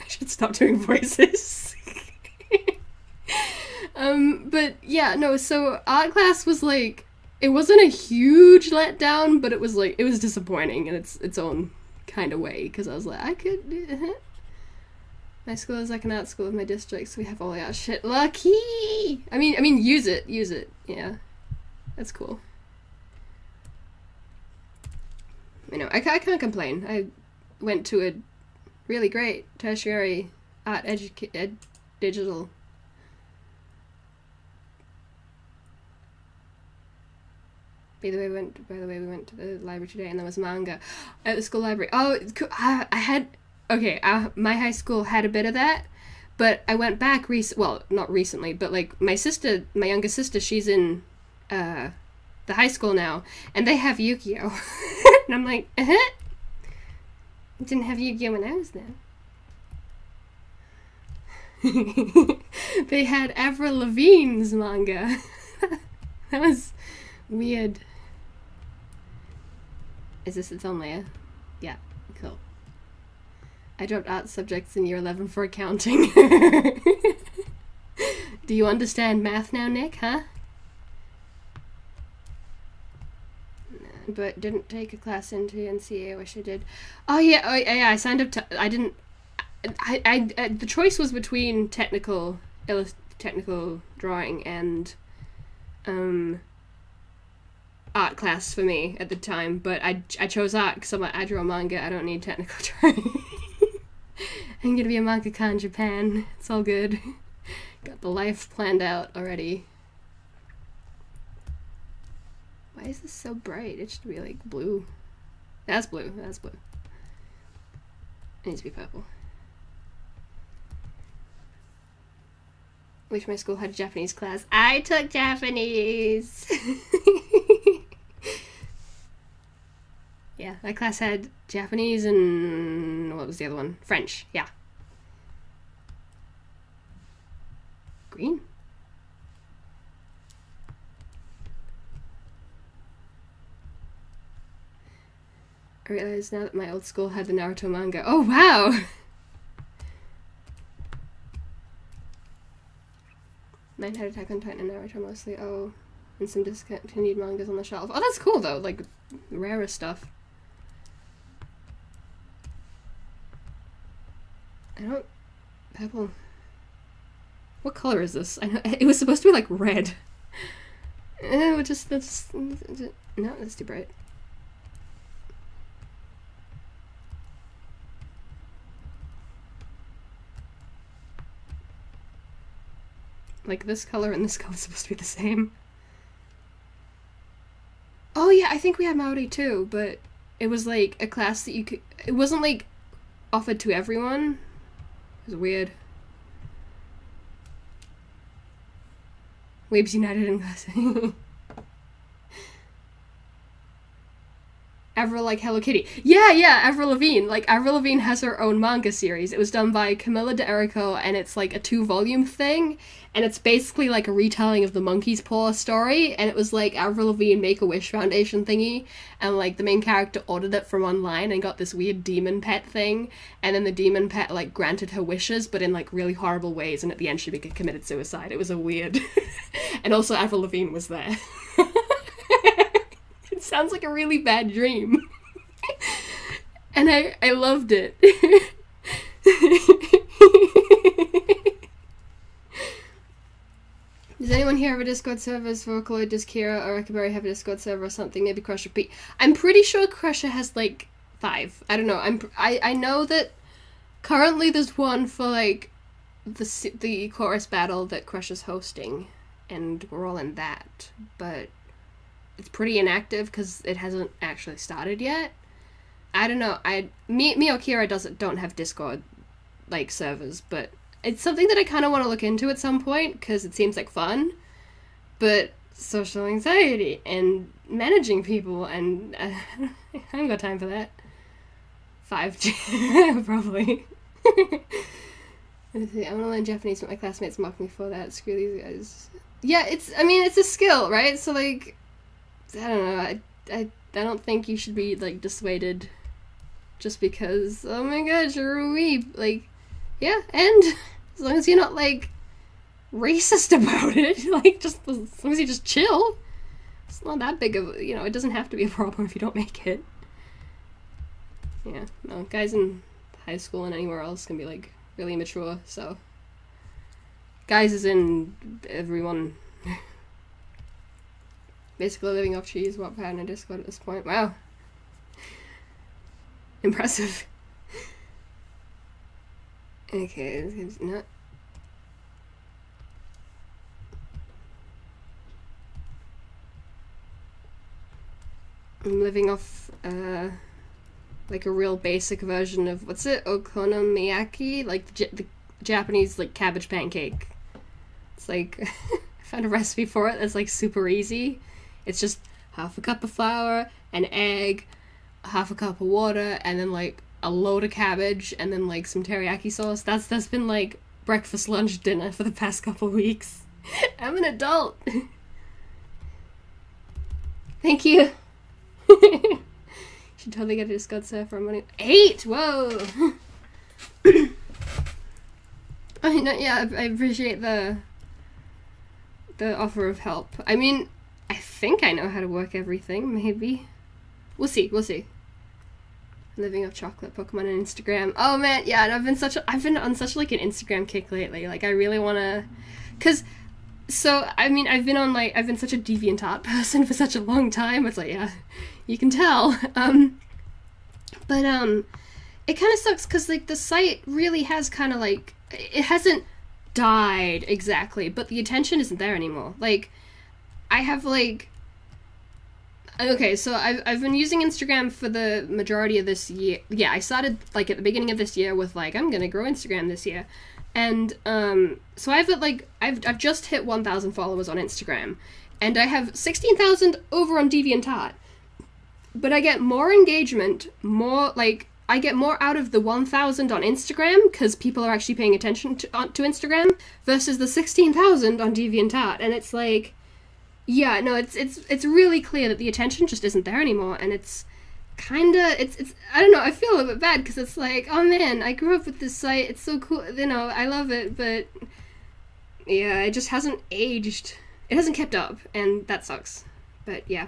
should stop doing voices. But yeah, no, so art class was like, it wasn't a huge letdown, but it was like, it was disappointing in its own kind of way, because I was like, I could do it. My school is like an art school of my district, so we have all the art shit. Lucky! I mean, use it, yeah. That's cool. You know, I can't complain. I went to a really great tertiary art digital. By the way, we went to the library today, and there was manga at the school library. Oh, my high school had a bit of that, but I went back not recently, but like my younger sister, she's in the high school now, and they have Yu-Gi-Oh! And I'm like, I didn't have Yu-Gi-Oh! When I was there. They had Avril Lavigne's manga. That was weird. Is this its own layer? Yeah, cool. I dropped art subjects in year 11 for accounting. Do you understand math now, Nick, huh? But didn't take a class into NCA. I wish I did. Oh yeah, I signed up to. I didn't. The choice was between technical drawing and art class for me at the time, but I chose art because I'm like, I draw manga. I don't need technical drawing. I'm gonna be a mangaka in Japan. It's all good. Got the life planned out already. Why is this so bright? It should be like blue. That's blue. That's blue. It needs to be purple. Wish my school had a Japanese class. I took Japanese! Yeah, that class had Japanese and... what was the other one? French, yeah. Green? I realize now that my old school had the Naruto manga. Oh, wow! Mine had Attack on Titan and Naruto mostly. Oh, and some discontinued mangas on the shelf. Oh, that's cool, though. Like, rarer stuff. I don't... Purple... What color is this? I know, it was supposed to be, like, red. That's... No, that's too bright. Like, this color and this color are supposed to be the same. Oh, yeah, I think we had Maori, too, but it was, like, a class that you could... It wasn't, like, offered to everyone. It was weird. Waves United in class. Avril like Hello Kitty. Yeah, Avril Lavigne. Like, Avril Lavigne has her own manga series. It was done by Camilla D'Erico, and it's like a 2-volume thing, and it's basically like a retelling of the Monkey's Paw story, and it was like Avril Lavigne Make-A-Wish Foundation thingy, and like the main character ordered it from online and got this weird demon pet thing, and then the demon pet like granted her wishes, but in like really horrible ways, and at the end she committed suicide. It was a weird... And also Avril Lavigne was there. It sounds like a really bad dream. And I loved it. Does anyone here have a Discord server? Does Vocaloid, does Kira or Ekkoberry have a Discord server or something? Maybe Crusher P. I'm pretty sure Crusher has like 5. I don't know. I know that currently there's one for like the chorus battle that Crusher's hosting, and we're all in that, but it's pretty inactive because it hasn't actually started yet. I don't know. Me or Kira don't have Discord like servers, but it's something that I kind of want to look into at some point because it seems like fun. But social anxiety and managing people, and I haven't got time for that. 5G probably. Let's see, I want to learn Japanese, but my classmates mock me for that. Screw these guys. Yeah, it's a skill, right? So like, I don't know, I don't think you should be, like, dissuaded just because, oh my god, you're a weeb. Like, yeah, and as long as you're not, like, racist about it, like, just as long as you just chill, it's not that big of, you know, it doesn't have to be a problem if you don't make it. Yeah, no, guys in high school and anywhere else can be, like, really immature, so. Guys is in everyone. Basically living off cheese, what pattern in Discord at this point. Wow. Impressive. Okay, it's not... I'm living off, like a real basic version of, what's it? Okonomiyaki? Like, the Japanese, like, cabbage pancake. It's like, I found a recipe for it that's, like, super easy. It's just half a cup of flour, an egg, half a cup of water, and then, like, a load of cabbage, and then, like, some teriyaki sauce. That's been, like, breakfast, lunch, dinner for the past couple weeks. I'm an adult. Thank you. Should totally get a Discord server for money. 8! Whoa! I mean, yeah, I appreciate the offer of help. I mean, I think I know how to work everything, maybe. We'll see. Living off chocolate, Pokemon, and Instagram. Oh man, yeah, and I've been on such like an Instagram kick lately. Like, I really wanna, I mean, I've been such a DeviantArt person for such a long time. It's like, yeah, you can tell. But it kind of sucks because, like, the site really has kind of, like, it hasn't died exactly, but the attention isn't there anymore. Like, I have, like, Okay, so I've been using Instagram for the majority of this year. Yeah, I started like at the beginning of this year with like I'm gonna grow Instagram this year, and so I've just hit 1,000 followers on Instagram, and I have 16,000 over on DeviantArt. But I get more engagement, I get more out of the 1,000 on Instagram because people are actually paying attention to Instagram versus the 16,000 on DeviantArt, and it's like. Yeah, no, it's really clear that the attention just isn't there anymore, and it's kinda, it's I don't know, I feel a little bit bad, because it's like, oh man, I grew up with this site, it's so cool, you know, I love it, but, yeah, it just hasn't aged, it hasn't kept up, and that sucks, but yeah.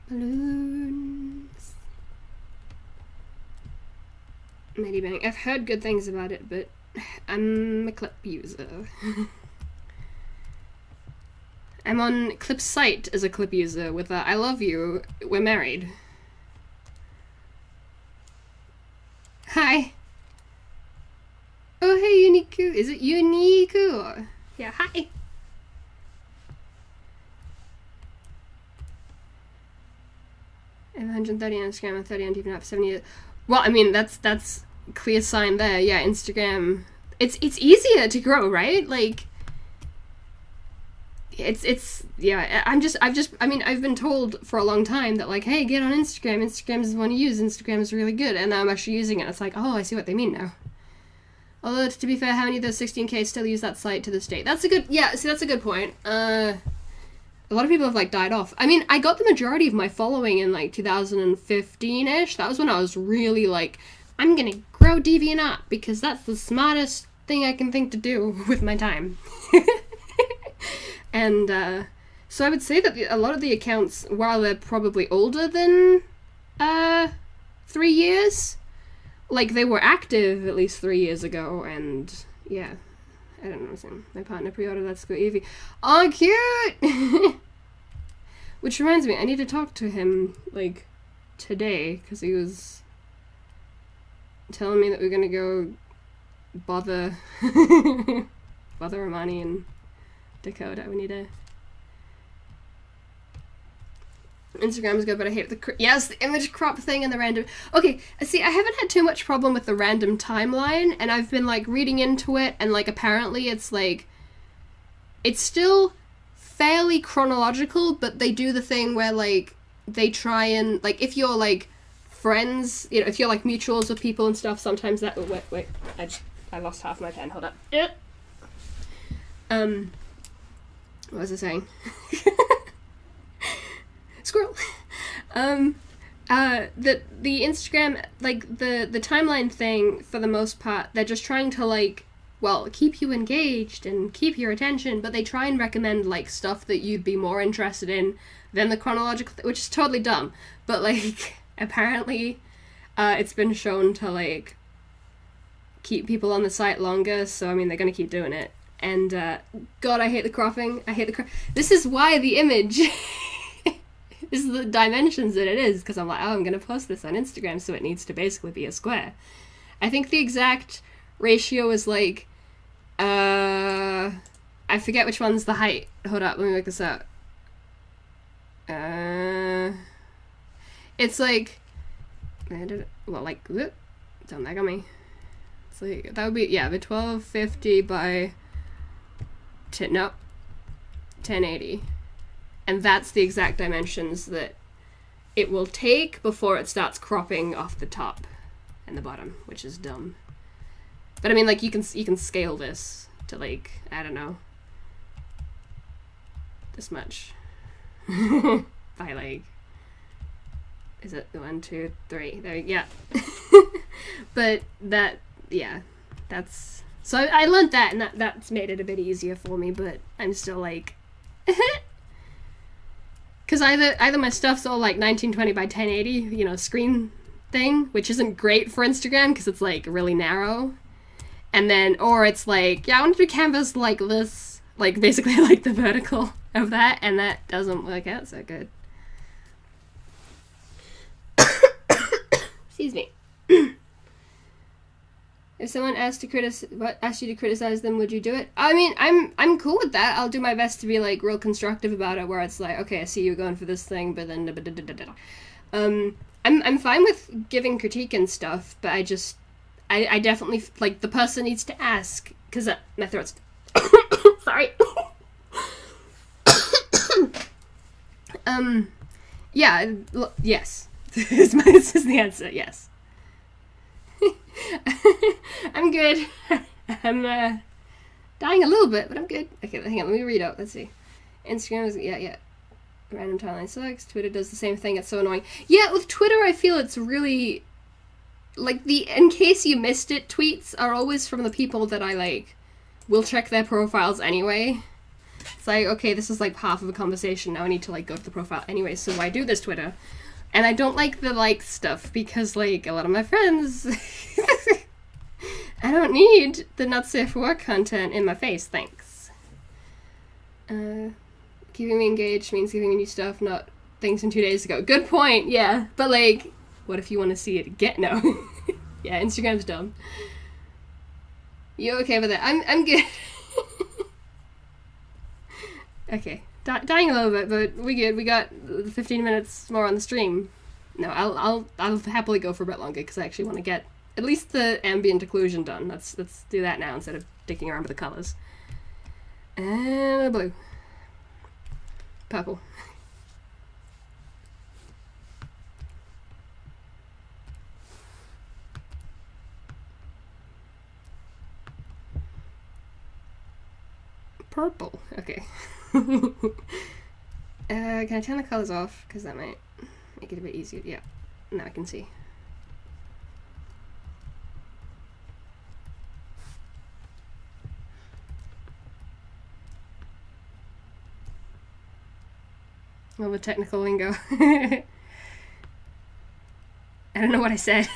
Balloons. Medibang. I've heard good things about it, but I'm a Clip user. I'm on Clip's site as a Clip user with a I love you, we're married. Hi. Oh hey Uniku, is it Uniku? Yeah, hi. I have 130 on Instagram and 30 on DeviantArt, 70. Well, I mean, that's clear sign there. Yeah, Instagram. It's easier to grow, right? Like, yeah. I've been told for a long time that like, hey, get on Instagram. Instagram is the one to use. Instagram is really good, and now I'm actually using it. It's like, oh, I see what they mean now. Although to be fair, how many of those 16K still use that site to this day? That's a good. Yeah, see, that's a good point. A lot of people have like died off. I mean, I got the majority of my following in like 2015-ish. That was when I was really like, I'm gonna grow DeviantArt because that's the smartest thing I can think to do with my time. And so I would say that a lot of the accounts, while they're probably older than 3 years, like they were active at least 3 years ago, and yeah. I don't know, my partner pre-ordered Let's Go Eevee. Oh, cute! Which reminds me, I need to talk to him, like, today, because he was telling me that we're gonna go bother Romani and Dakota. We need to... Instagram is good, but I hate the yes, the image crop thing and the random. Okay, see, I haven't had too much problem with the random timeline, and I've been like reading into it, and like apparently it's like it's still fairly chronological, but they do the thing where like they try and like if you're like friends, you know, if you're like mutuals with people and stuff, sometimes that wait, I lost half my pen. Hold up. What was I saying? Squirrel. The Instagram, like, the timeline thing, for the most part, they're just trying to, like, well, keep you engaged and keep your attention, but they try and recommend, like, stuff that you'd be more interested in than the chronological, which is totally dumb, but, like, apparently, it's been shown to, like, keep people on the site longer, so, I mean, they're gonna keep doing it, and, God, I hate the cropping, this is why the image... is the dimensions that it is, because I'm like, oh, I'm going to post this on Instagram, so it needs to basically be a square. I think the exact ratio is like, I forget which one's the height. Hold up, let me look this up. It's like, well, like, whoop, don't lag on me. It's like, that would be, yeah, the 1250 by 1080. And that's the exact dimensions that it will take before it starts cropping off the top and the bottom, which is dumb. But I mean, like, you can scale this to, like, I don't know, this much. By, like, is it 1, 2, 3? There, yeah. But that, yeah, that's, so I learned that, and that's made it a bit easier for me, but I'm still like, because either my stuff's all like 1920 by 1080, you know, screen thing, which isn't great for Instagram because it's like really narrow, and then, or it's like, yeah, I want to do canvas like this, like basically like the vertical of that, and that doesn't work out so good. Excuse me. If someone asked you to criticize them, would you do it? I mean, I'm cool with that. I'll do my best to be like real constructive about it, where it's like, okay, I see you going for this thing, but then I'm fine with giving critique and stuff, but I definitely like the person needs to ask, because my throat's sorry. Yeah, yes. This is the answer. Yes. I'm good. I'm dying a little bit, but I'm good. Okay, hang on, let me read out. Let's see. Instagram is yeah. Random timeline sucks. Twitter does the same thing. It's so annoying. Yeah, with Twitter, I feel it's really like the in case you missed it tweets are always from the people that I like will check their profiles anyway. It's like, okay, this is like half of a conversation. Now I need to like go to the profile anyway, so I do this Twitter. And I don't like the like stuff because like a lot of my friends I don't need the not safe for work content in my face, thanks. Keeping me engaged means giving me new stuff, not things from 2 days ago. Good point, yeah. But like, what if you want to see it again? No. Yeah, Instagram's dumb. You okay with that? I'm good. Okay. Dying a little bit, but we good. We got 15 minutes more on the stream. No, I'll happily go for a bit longer because I actually want to get at least the ambient occlusion done. Let's do that now instead of dicking around with the colors. And blue, purple. Purple. Okay. Can I turn the colors off? Because that might make it a bit easier. Yeah, now I can see. All the technical lingo. I don't know what I said.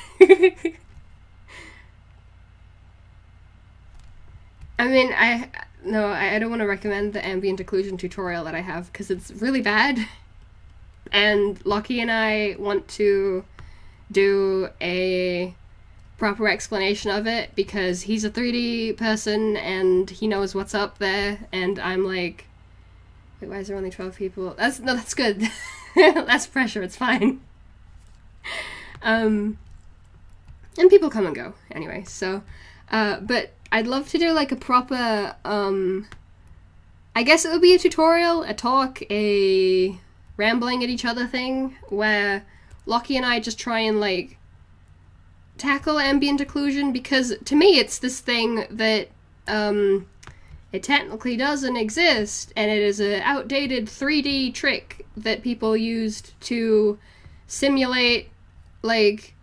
I mean, I don't want to recommend the ambient occlusion tutorial that I have because it's really bad. And Lockie and I want to do a proper explanation of it because he's a 3D person and he knows what's up there, and I'm like, wait, why is there only 12 people? That's good. Less pressure, it's fine. And people come and go anyway, so but I'd love to do like a proper I guess it would be a tutorial, a talk, a rambling at each other thing where Lockie and I just try and like tackle ambient occlusion, because to me it's this thing that it technically doesn't exist, and it is an outdated 3D trick that people used to simulate, like,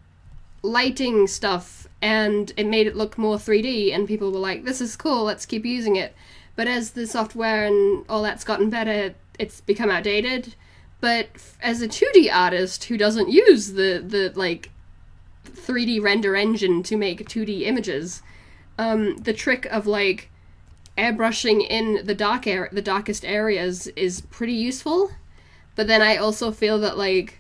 lighting stuff, and it made it look more 3D, and people were like, this is cool, let's keep using it. But as the software and all that's gotten better, it's become outdated. But as a 2D artist who doesn't use the like, 3D render engine to make 2D images, the trick of, like, airbrushing in the darkest areas is pretty useful. But then I also feel that, like,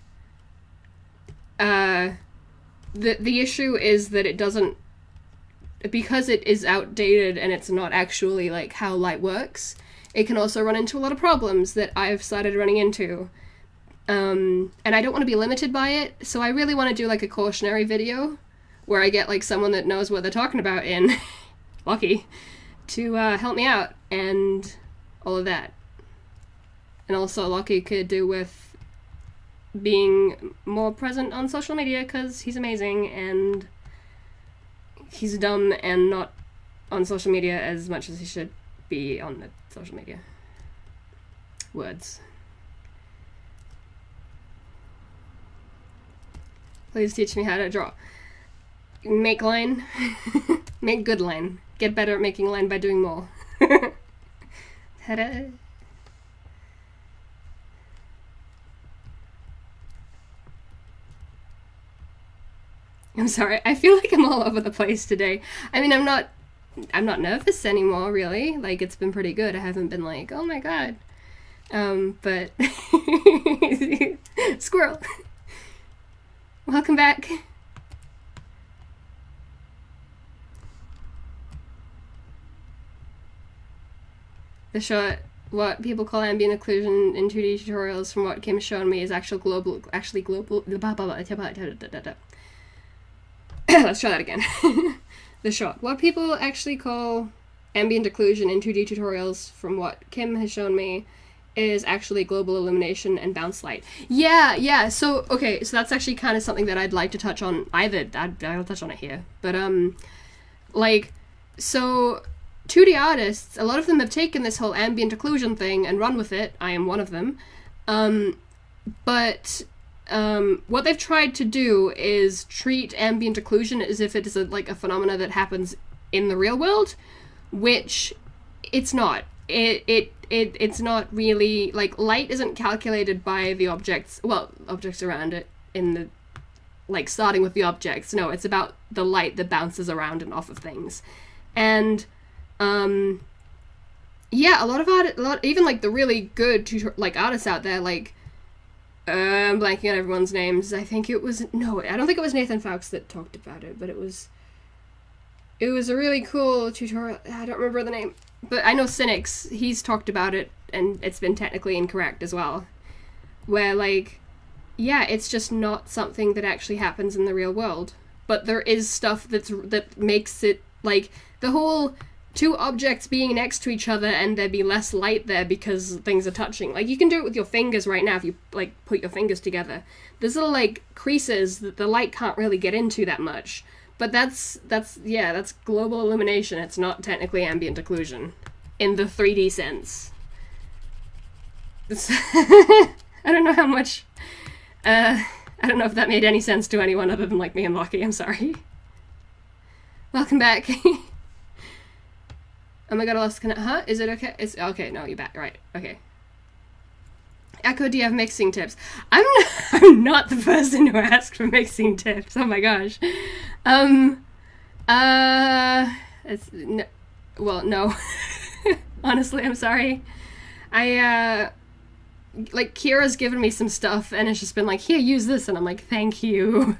the issue is that it doesn't, because it is outdated and it's not actually, like, how light works, it can also run into a lot of problems that I've started running into. And I don't want to be limited by it, so I really want to do, like, a cautionary video where I get, like, someone that knows what they're talking about in Lucky to help me out and all of that. And also Lucky could do with being more present on social media because he's amazing and he's dumb and not on social media as much as he should be on the social media. Words. Please teach me how to draw. Make line. Make good line. Get better at making line by doing more. Ta-da. I'm sorry, I feel like I'm all over the place today. I mean, I'm not nervous anymore, really. Like, it's been pretty good. I haven't been like, oh my god. But squirrel. Welcome back. The short, what people call ambient occlusion in 2D tutorials, from what Kim's shown me, is actually global. Let's try that again. The short, what people actually call ambient occlusion in 2D tutorials, from what Kim has shown me, is actually global illumination and bounce light. Yeah, so, okay, so that's actually kind of something that I'd like to touch on. I'll touch on it here, but, like, so 2D artists, a lot of them have taken this whole ambient occlusion thing and run with it. I am one of them. But what they've tried to do is treat ambient occlusion as if it is a phenomena that happens in the real world, which it's not. It's not really, like, light isn't calculated by the objects around it in the, like, starting with the objects. No, it's about the light that bounces around and off of things. And, yeah, a lot of even, like, the really good, artists out there, like, I'm blanking on everyone's names. I don't think it was Nathan Fowkes that talked about it, but it was a really cool tutorial. I don't remember the name. But I know Cynics, he's talked about it, and it's been technically incorrect as well. Where, like, yeah, it's just not something that actually happens in the real world. But there is stuff that makes it, like, the whole two objects being next to each other and there be less light there because things are touching. Like, you can do it with your fingers right now if you, like, put your fingers together. There's little, like, creases that the light can't really get into that much. But that's global illumination. It's not technically ambient occlusion in the 3D sense. I don't know how much, I don't know if that made any sense to anyone other than, like, me and Lockie. I'm sorry. Welcome back. Oh my god, I lost connect. Is it okay? It's okay. No, you're back. Right. Okay. Echo, do you have mixing tips? I'm not the person who asked for mixing tips. Oh my gosh. No. Honestly, I'm sorry. Like, Kira's given me some stuff, and it's just been like, here, use this, and I'm like, thank you.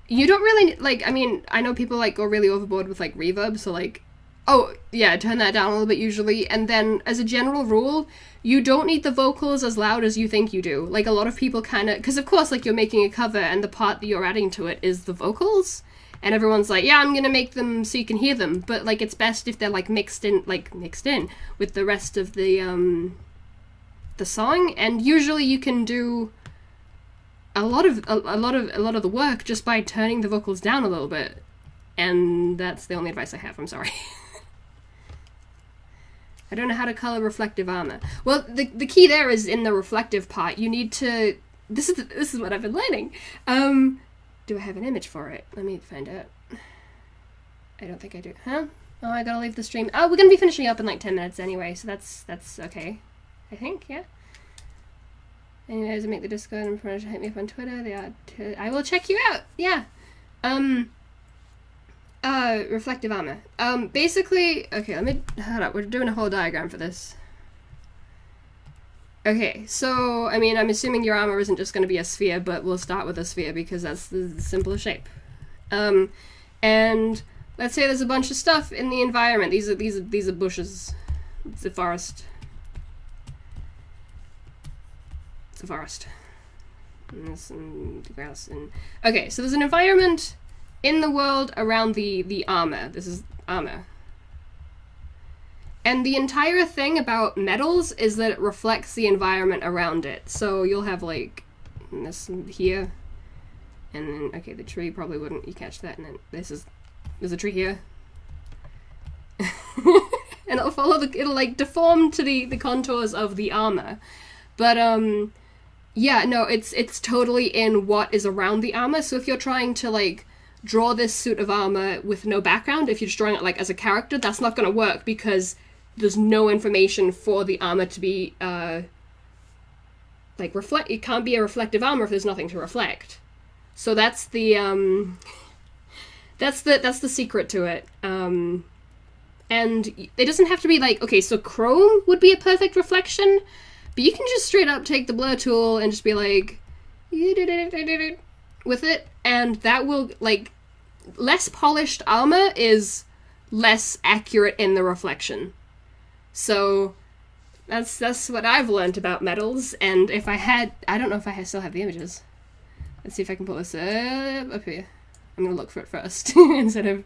You don't really, like, I mean, I know people, like, go really overboard with, like, reverb, so, like, oh, yeah, turn that down a little bit usually, and then, as a general rule, you don't need the vocals as loud as you think you do. Like, a lot of people kind of, because of course, like, you're making a cover, and the part that you're adding to it is the vocals, and everyone's like, yeah, I'm gonna make them so you can hear them, but, like, it's best if they're, like, mixed in with the rest of the song, and usually you can do a lot of the work just by turning the vocals down a little bit, and that's the only advice I have. I'm sorry. I don't know how to color reflective armor. Well, the key there is in the reflective part. You need to. This is what I've been learning. Do I have an image for it? Let me find out. I don't think I do. Huh? Oh, I gotta leave the stream. Oh, we're gonna be finishing up in like 10 minutes anyway, so that's okay. I think, yeah. Anyways, make the Discord and promotion, hit me up on Twitter. I will check you out. Yeah. Reflective armor. Basically, okay, hold up. We're doing a whole diagram for this. Okay, so, I mean, I'm assuming your armor isn't just going to be a sphere, but we'll start with a sphere because that's the simplest shape. And let's say there's a bunch of stuff in the environment. These are bushes. It's a forest. It's a forest. And there's some grass and... Okay, so there's an environment in the world around the armor. This is armor. And the entire thing about metals is that it reflects the environment around it. So you'll have, like, this here. And then, okay, the tree probably wouldn't, you catch that. And then there's a tree here. And it'll follow it'll, like, deform to the contours of the armor. But, yeah, no, it's totally in what is around the armor. So if you're trying to, like, draw this suit of armor with no background, if you're just drawing it, like, as a character, that's not going to work because there's no information for the armor to be, like, reflect. It can't be a reflective armor if there's nothing to reflect. So that's the, that's the secret to it. And it doesn't have to be, like, okay, so chrome would be a perfect reflection, but you can just straight up take the blur tool and just be like, with it, and that will, like, less polished armor is less accurate in the reflection. So that's what I've learned about metals, and if I had, I don't know if I still have the images. Let's see if I can pull this up here. I'm gonna look for it first instead of,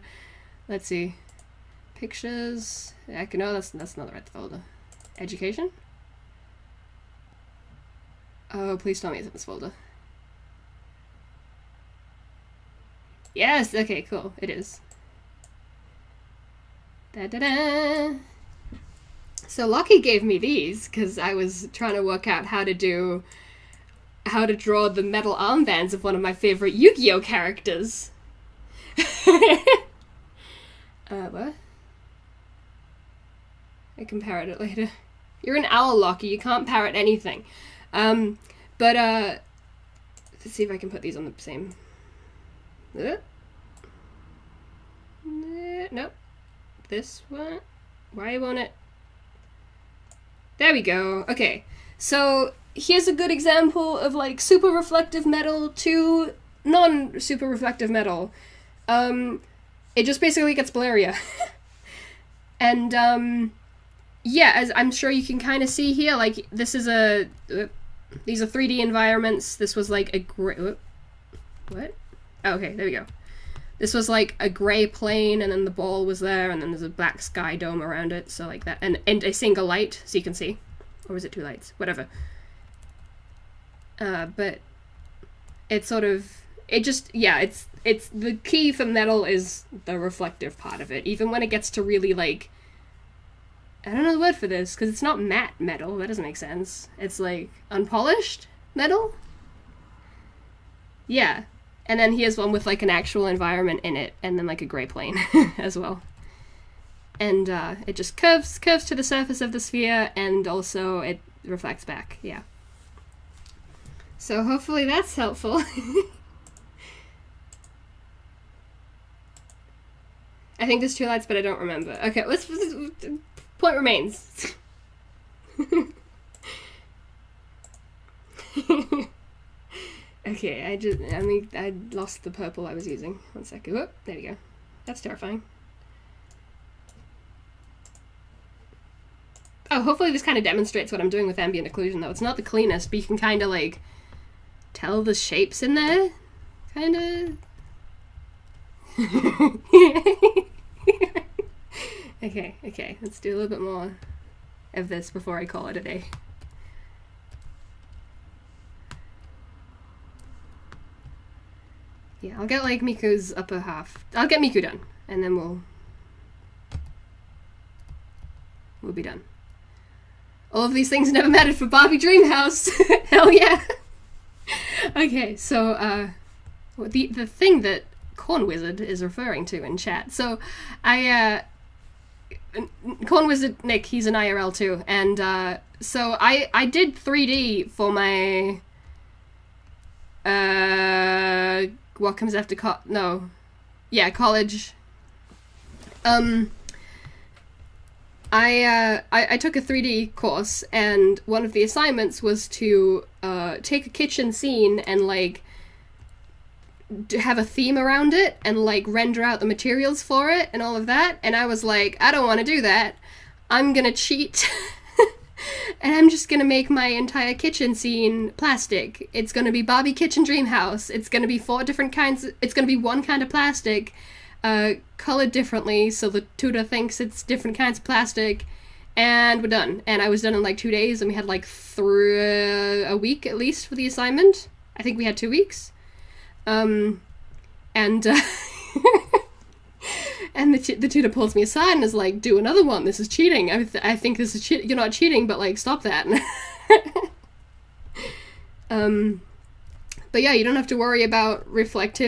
let's see, pictures. No, that's not the right folder. Education. Oh, please tell me it's in this folder. Yes. Okay. Cool. It is. Da da da. So Lucky gave me these because I was trying to work out how to draw the metal armbands of one of my favorite Yu-Gi-Oh characters. What? I can parrot it later. You're an owl, Lucky. You can't parrot anything. But let's see if I can put these on the same. Nope. This one. Why won't it? There we go. Okay, so here's a good example of like super reflective metal to non-super reflective metal. It just basically gets blurrier. And yeah, as I'm sure you can kind of see here, like this is these are 3D environments. This was like a gray, what? Oh, okay, there we go. This was like a gray plane, and then the ball was there, and then there's a black sky dome around it, so like that, and a single light, so you can see. Or was it 2 lights? Whatever. But it's sort of, it just, yeah, it's the key for metal is the reflective part of it, even when it gets to really like, I don't know the word for this, because it's not matte metal, that doesn't make sense. It's like unpolished metal? Yeah. And then here's one with like an actual environment in it, and then like a gray plane as well. And it just curves to the surface of the sphere, and also it reflects back, yeah. So hopefully that's helpful. I think there's 2 lights, but I don't remember. Okay, point remains. Okay, I lost the purple I was using. 1 second. Whoop, there we go. That's terrifying. Oh, hopefully this kind of demonstrates what I'm doing with ambient occlusion, though. It's not the cleanest, but you can kind of, like, tell the shapes in there. Kind of. Okay. Let's do a little bit more of this before I call it a day. Yeah, I'll get, like, Miku's upper half. I'll get Miku done, and then we'll be done. All of these things never mattered for Barbie Dreamhouse. Hell yeah. Okay, so, the thing that Corn Wizard is referring to in chat. So, Corn Wizard Nick, he's an IRL too, and, so I did 3D for my, what comes after college. I took a 3D course, and one of the assignments was to take a kitchen scene and like have a theme around it and like render out the materials for it and all of that, and I was like, I don't want to do that. I'm gonna cheat. And I'm just gonna make my entire kitchen scene plastic. It's gonna be Barbie Kitchen Dream House. It's gonna be 4 different kinds. It's gonna be 1 kind of plastic, colored differently, so the tutor thinks it's different kinds of plastic, and we're done. And I was done in like 2 days, and we had like a week at least for the assignment. I think we had 2 weeks. And the tutor pulls me aside and is like, do another one, this is cheating. I think this is you're not cheating, but like, stop that. But yeah, you don't have to worry about reflections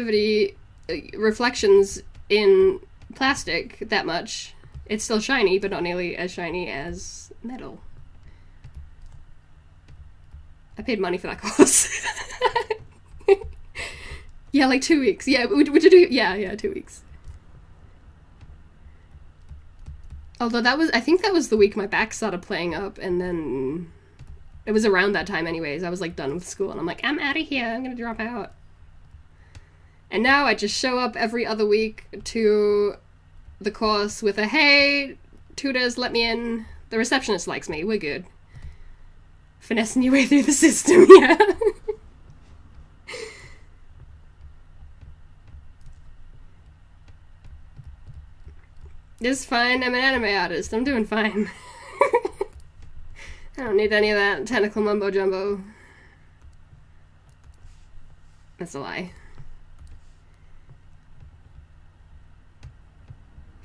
in plastic that much. It's still shiny, but not nearly as shiny as metal. I paid money for that course. Yeah, like 2 weeks. Yeah, would you do? Yeah, 2 weeks. Although I think that was the week my back started playing up, and then it was around that time anyways. I was like done with school, and I'm like, I'm out of here, I'm gonna drop out. And now I just show up every other week to the course with a, hey, tutors, let me in. The receptionist likes me, we're good. Finessing your way through the system, yeah. It's fine, I'm an anime artist, I'm doing fine. I don't need any of that technical mumbo jumbo. That's a lie.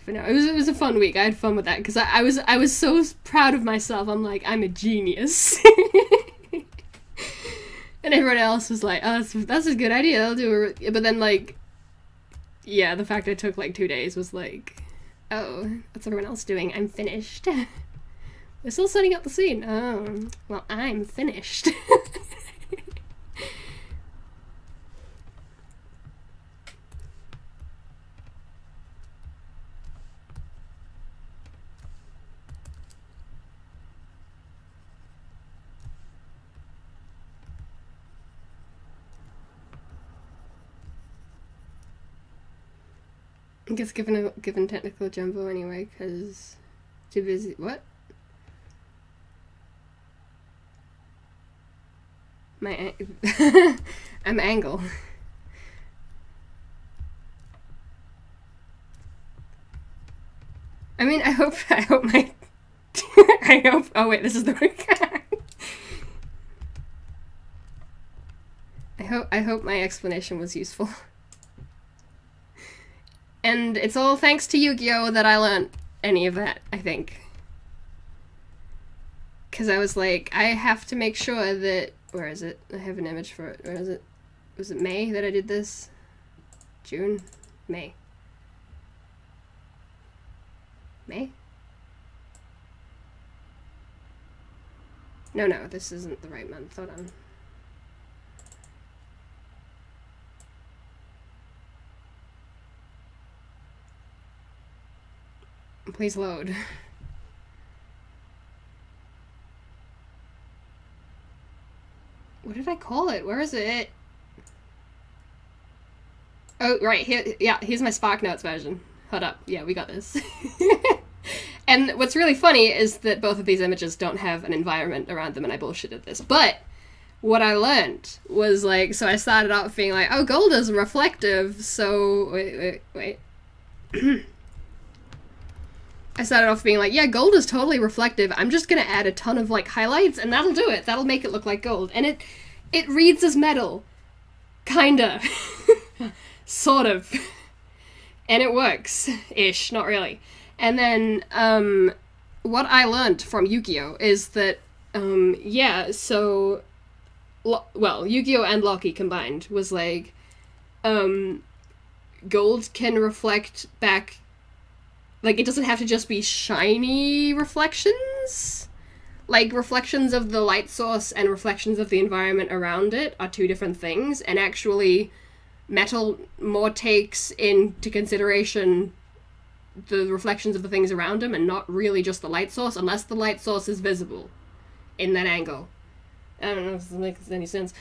But no, it was a fun week. I had fun with that because I was so proud of myself. I'm like, I'm a genius. And everyone else was like, oh, that's a good idea, I'll do it. But then, like, yeah, the fact I took like 2 days was like, oh, what's everyone else doing? I'm finished. We're still setting up the scene. Oh, well, I'm finished. I guess given technical jumbo anyway, because too busy. What? I'm angle. I mean, I hope my oh wait, this is the I hope my explanation was useful. And it's all thanks to Yu-Gi-Oh! That I learned any of that, I think. Because I was like, I have to make sure that... Where is it? I have an image for it. Where is it? Was it May that I did this? June? May. May? No, this isn't the right month. Hold on. Please load. What did I call it? Where is it? Oh, right, here, yeah, here's my Spark Notes version. Hold up, yeah, we got this. And what's really funny is that both of these images don't have an environment around them, and I bullshitted this. But what I learned was, like, so I started off being like, oh, gold is reflective, so... Wait. I started off being like, yeah, gold is totally reflective. I'm just gonna add a ton of, like, highlights, and that'll do it. That'll make it look like gold. And it reads as metal. Kinda. Sort of. And it works. Ish. Not really. And then, what I learned from Yu-Gi-Oh! Is that, yeah, so... well, Yu-Gi-Oh! And Loki combined was, like, gold can reflect back... Like, it doesn't have to just be shiny reflections. Like, reflections of the light source and reflections of the environment around it are two different things, and actually, metal more takes into consideration the reflections of the things around them and not really just the light source, unless the light source is visible in that angle. I don't know if this makes any sense.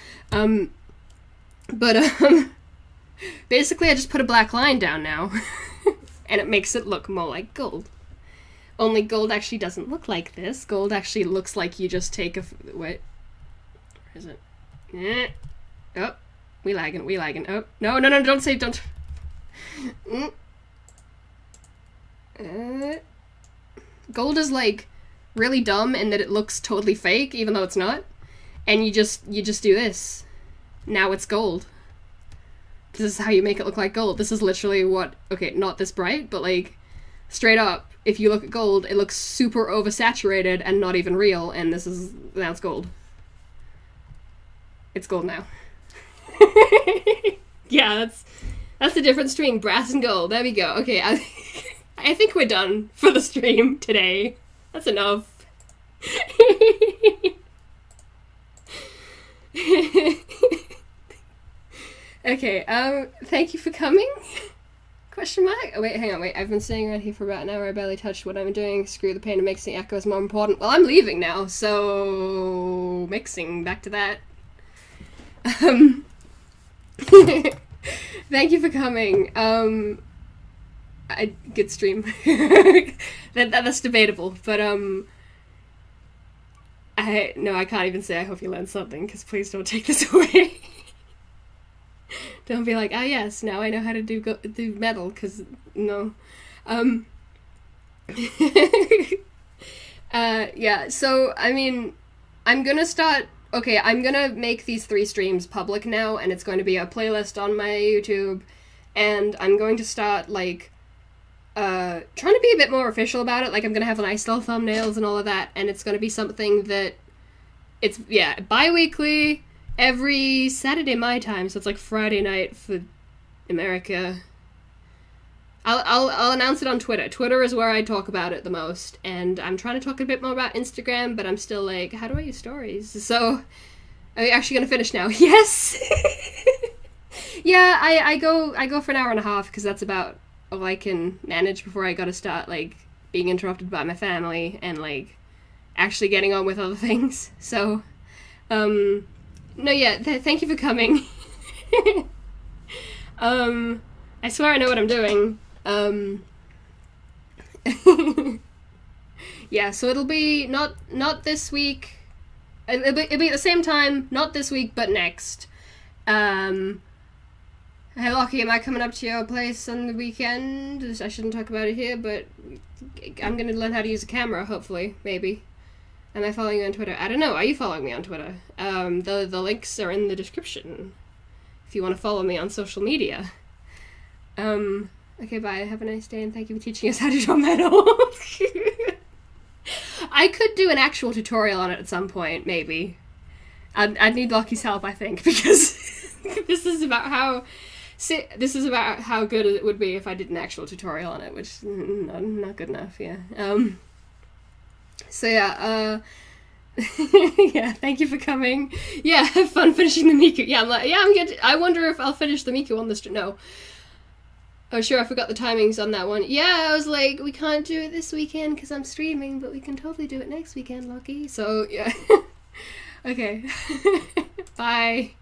Basically I just put a black line down now. And it makes it look more like gold. Only gold actually doesn't look like this. Gold actually looks like you just take a... Wait. Where is it? Oh. We lagging. Oh. No, don't say... Don't... Gold is, like, really dumb in that it looks totally fake, even though it's not. And you just do this. Now it's gold. This is how you make it look like gold. This is literally what... Okay, not this bright, but, like, straight up, if you look at gold, it looks super oversaturated and not even real, and this is... Now it's gold. It's gold now. Yeah, that's the difference between brass and gold. There we go. Okay, I think we're done for the stream today. That's enough. Okay, thank you for coming? Question mark? Oh, wait, hang on, wait. I've been sitting around here for about an hour. I barely touched what I'm doing. Screw the pain of mixing. Echo is more important. Well, I'm leaving now, so... Mixing, back to that. Thank you for coming. good stream. That's debatable, but I can't even say I hope you learned something, because please don't take this away. Don't be like, yes, now I know how to do metal, because no. Yeah, so, I mean, I'm gonna make these 3 streams public now, and it's going to be a playlist on my YouTube, and I'm going to start, like, trying to be a bit more official about it. Like, I'm gonna have nice little thumbnails and all of that, and it's gonna be something that it's, bi-weekly, every Saturday my time, so it's like Friday night for America. I'll announce it on Twitter. Twitter is where I talk about it the most, and I'm trying to talk a bit more about Instagram, but I'm still like, how do I use stories? So, are you actually gonna finish now? Yes! Yeah, I go for an hour and a half, because that's about all I can manage before I gotta start, like, being interrupted by my family, and, like, actually getting on with other things. So, no, yeah, thank you for coming. I swear I know what I'm doing. Yeah, so it'll be not this week. It'll be at the same time, not this week, but next. Hey, Lockie, am I coming up to your place on the weekend? I shouldn't talk about it here, but I'm gonna learn how to use a camera, hopefully, maybe. Am I following you on Twitter? I don't know. Are you following me on Twitter? The links are in the description if you want to follow me on social media. Okay, bye. Have a nice day, and thank you for teaching us how to draw metal. I could do an actual tutorial on it at some point, maybe. I'd need Lockie's help, I think, because this is about how good it would be if I did an actual tutorial on it, which not good enough. Yeah. So yeah. Yeah. Thank you for coming. Yeah. Have fun finishing the Miku. Yeah. I'm good. I wonder if I'll finish the Miku on this. No. Oh, sure, I forgot the timings on that one. Yeah, I was like, we can't do it this weekend because I'm streaming, but we can totally do it next weekend, Lucky. So, yeah. Okay. Bye.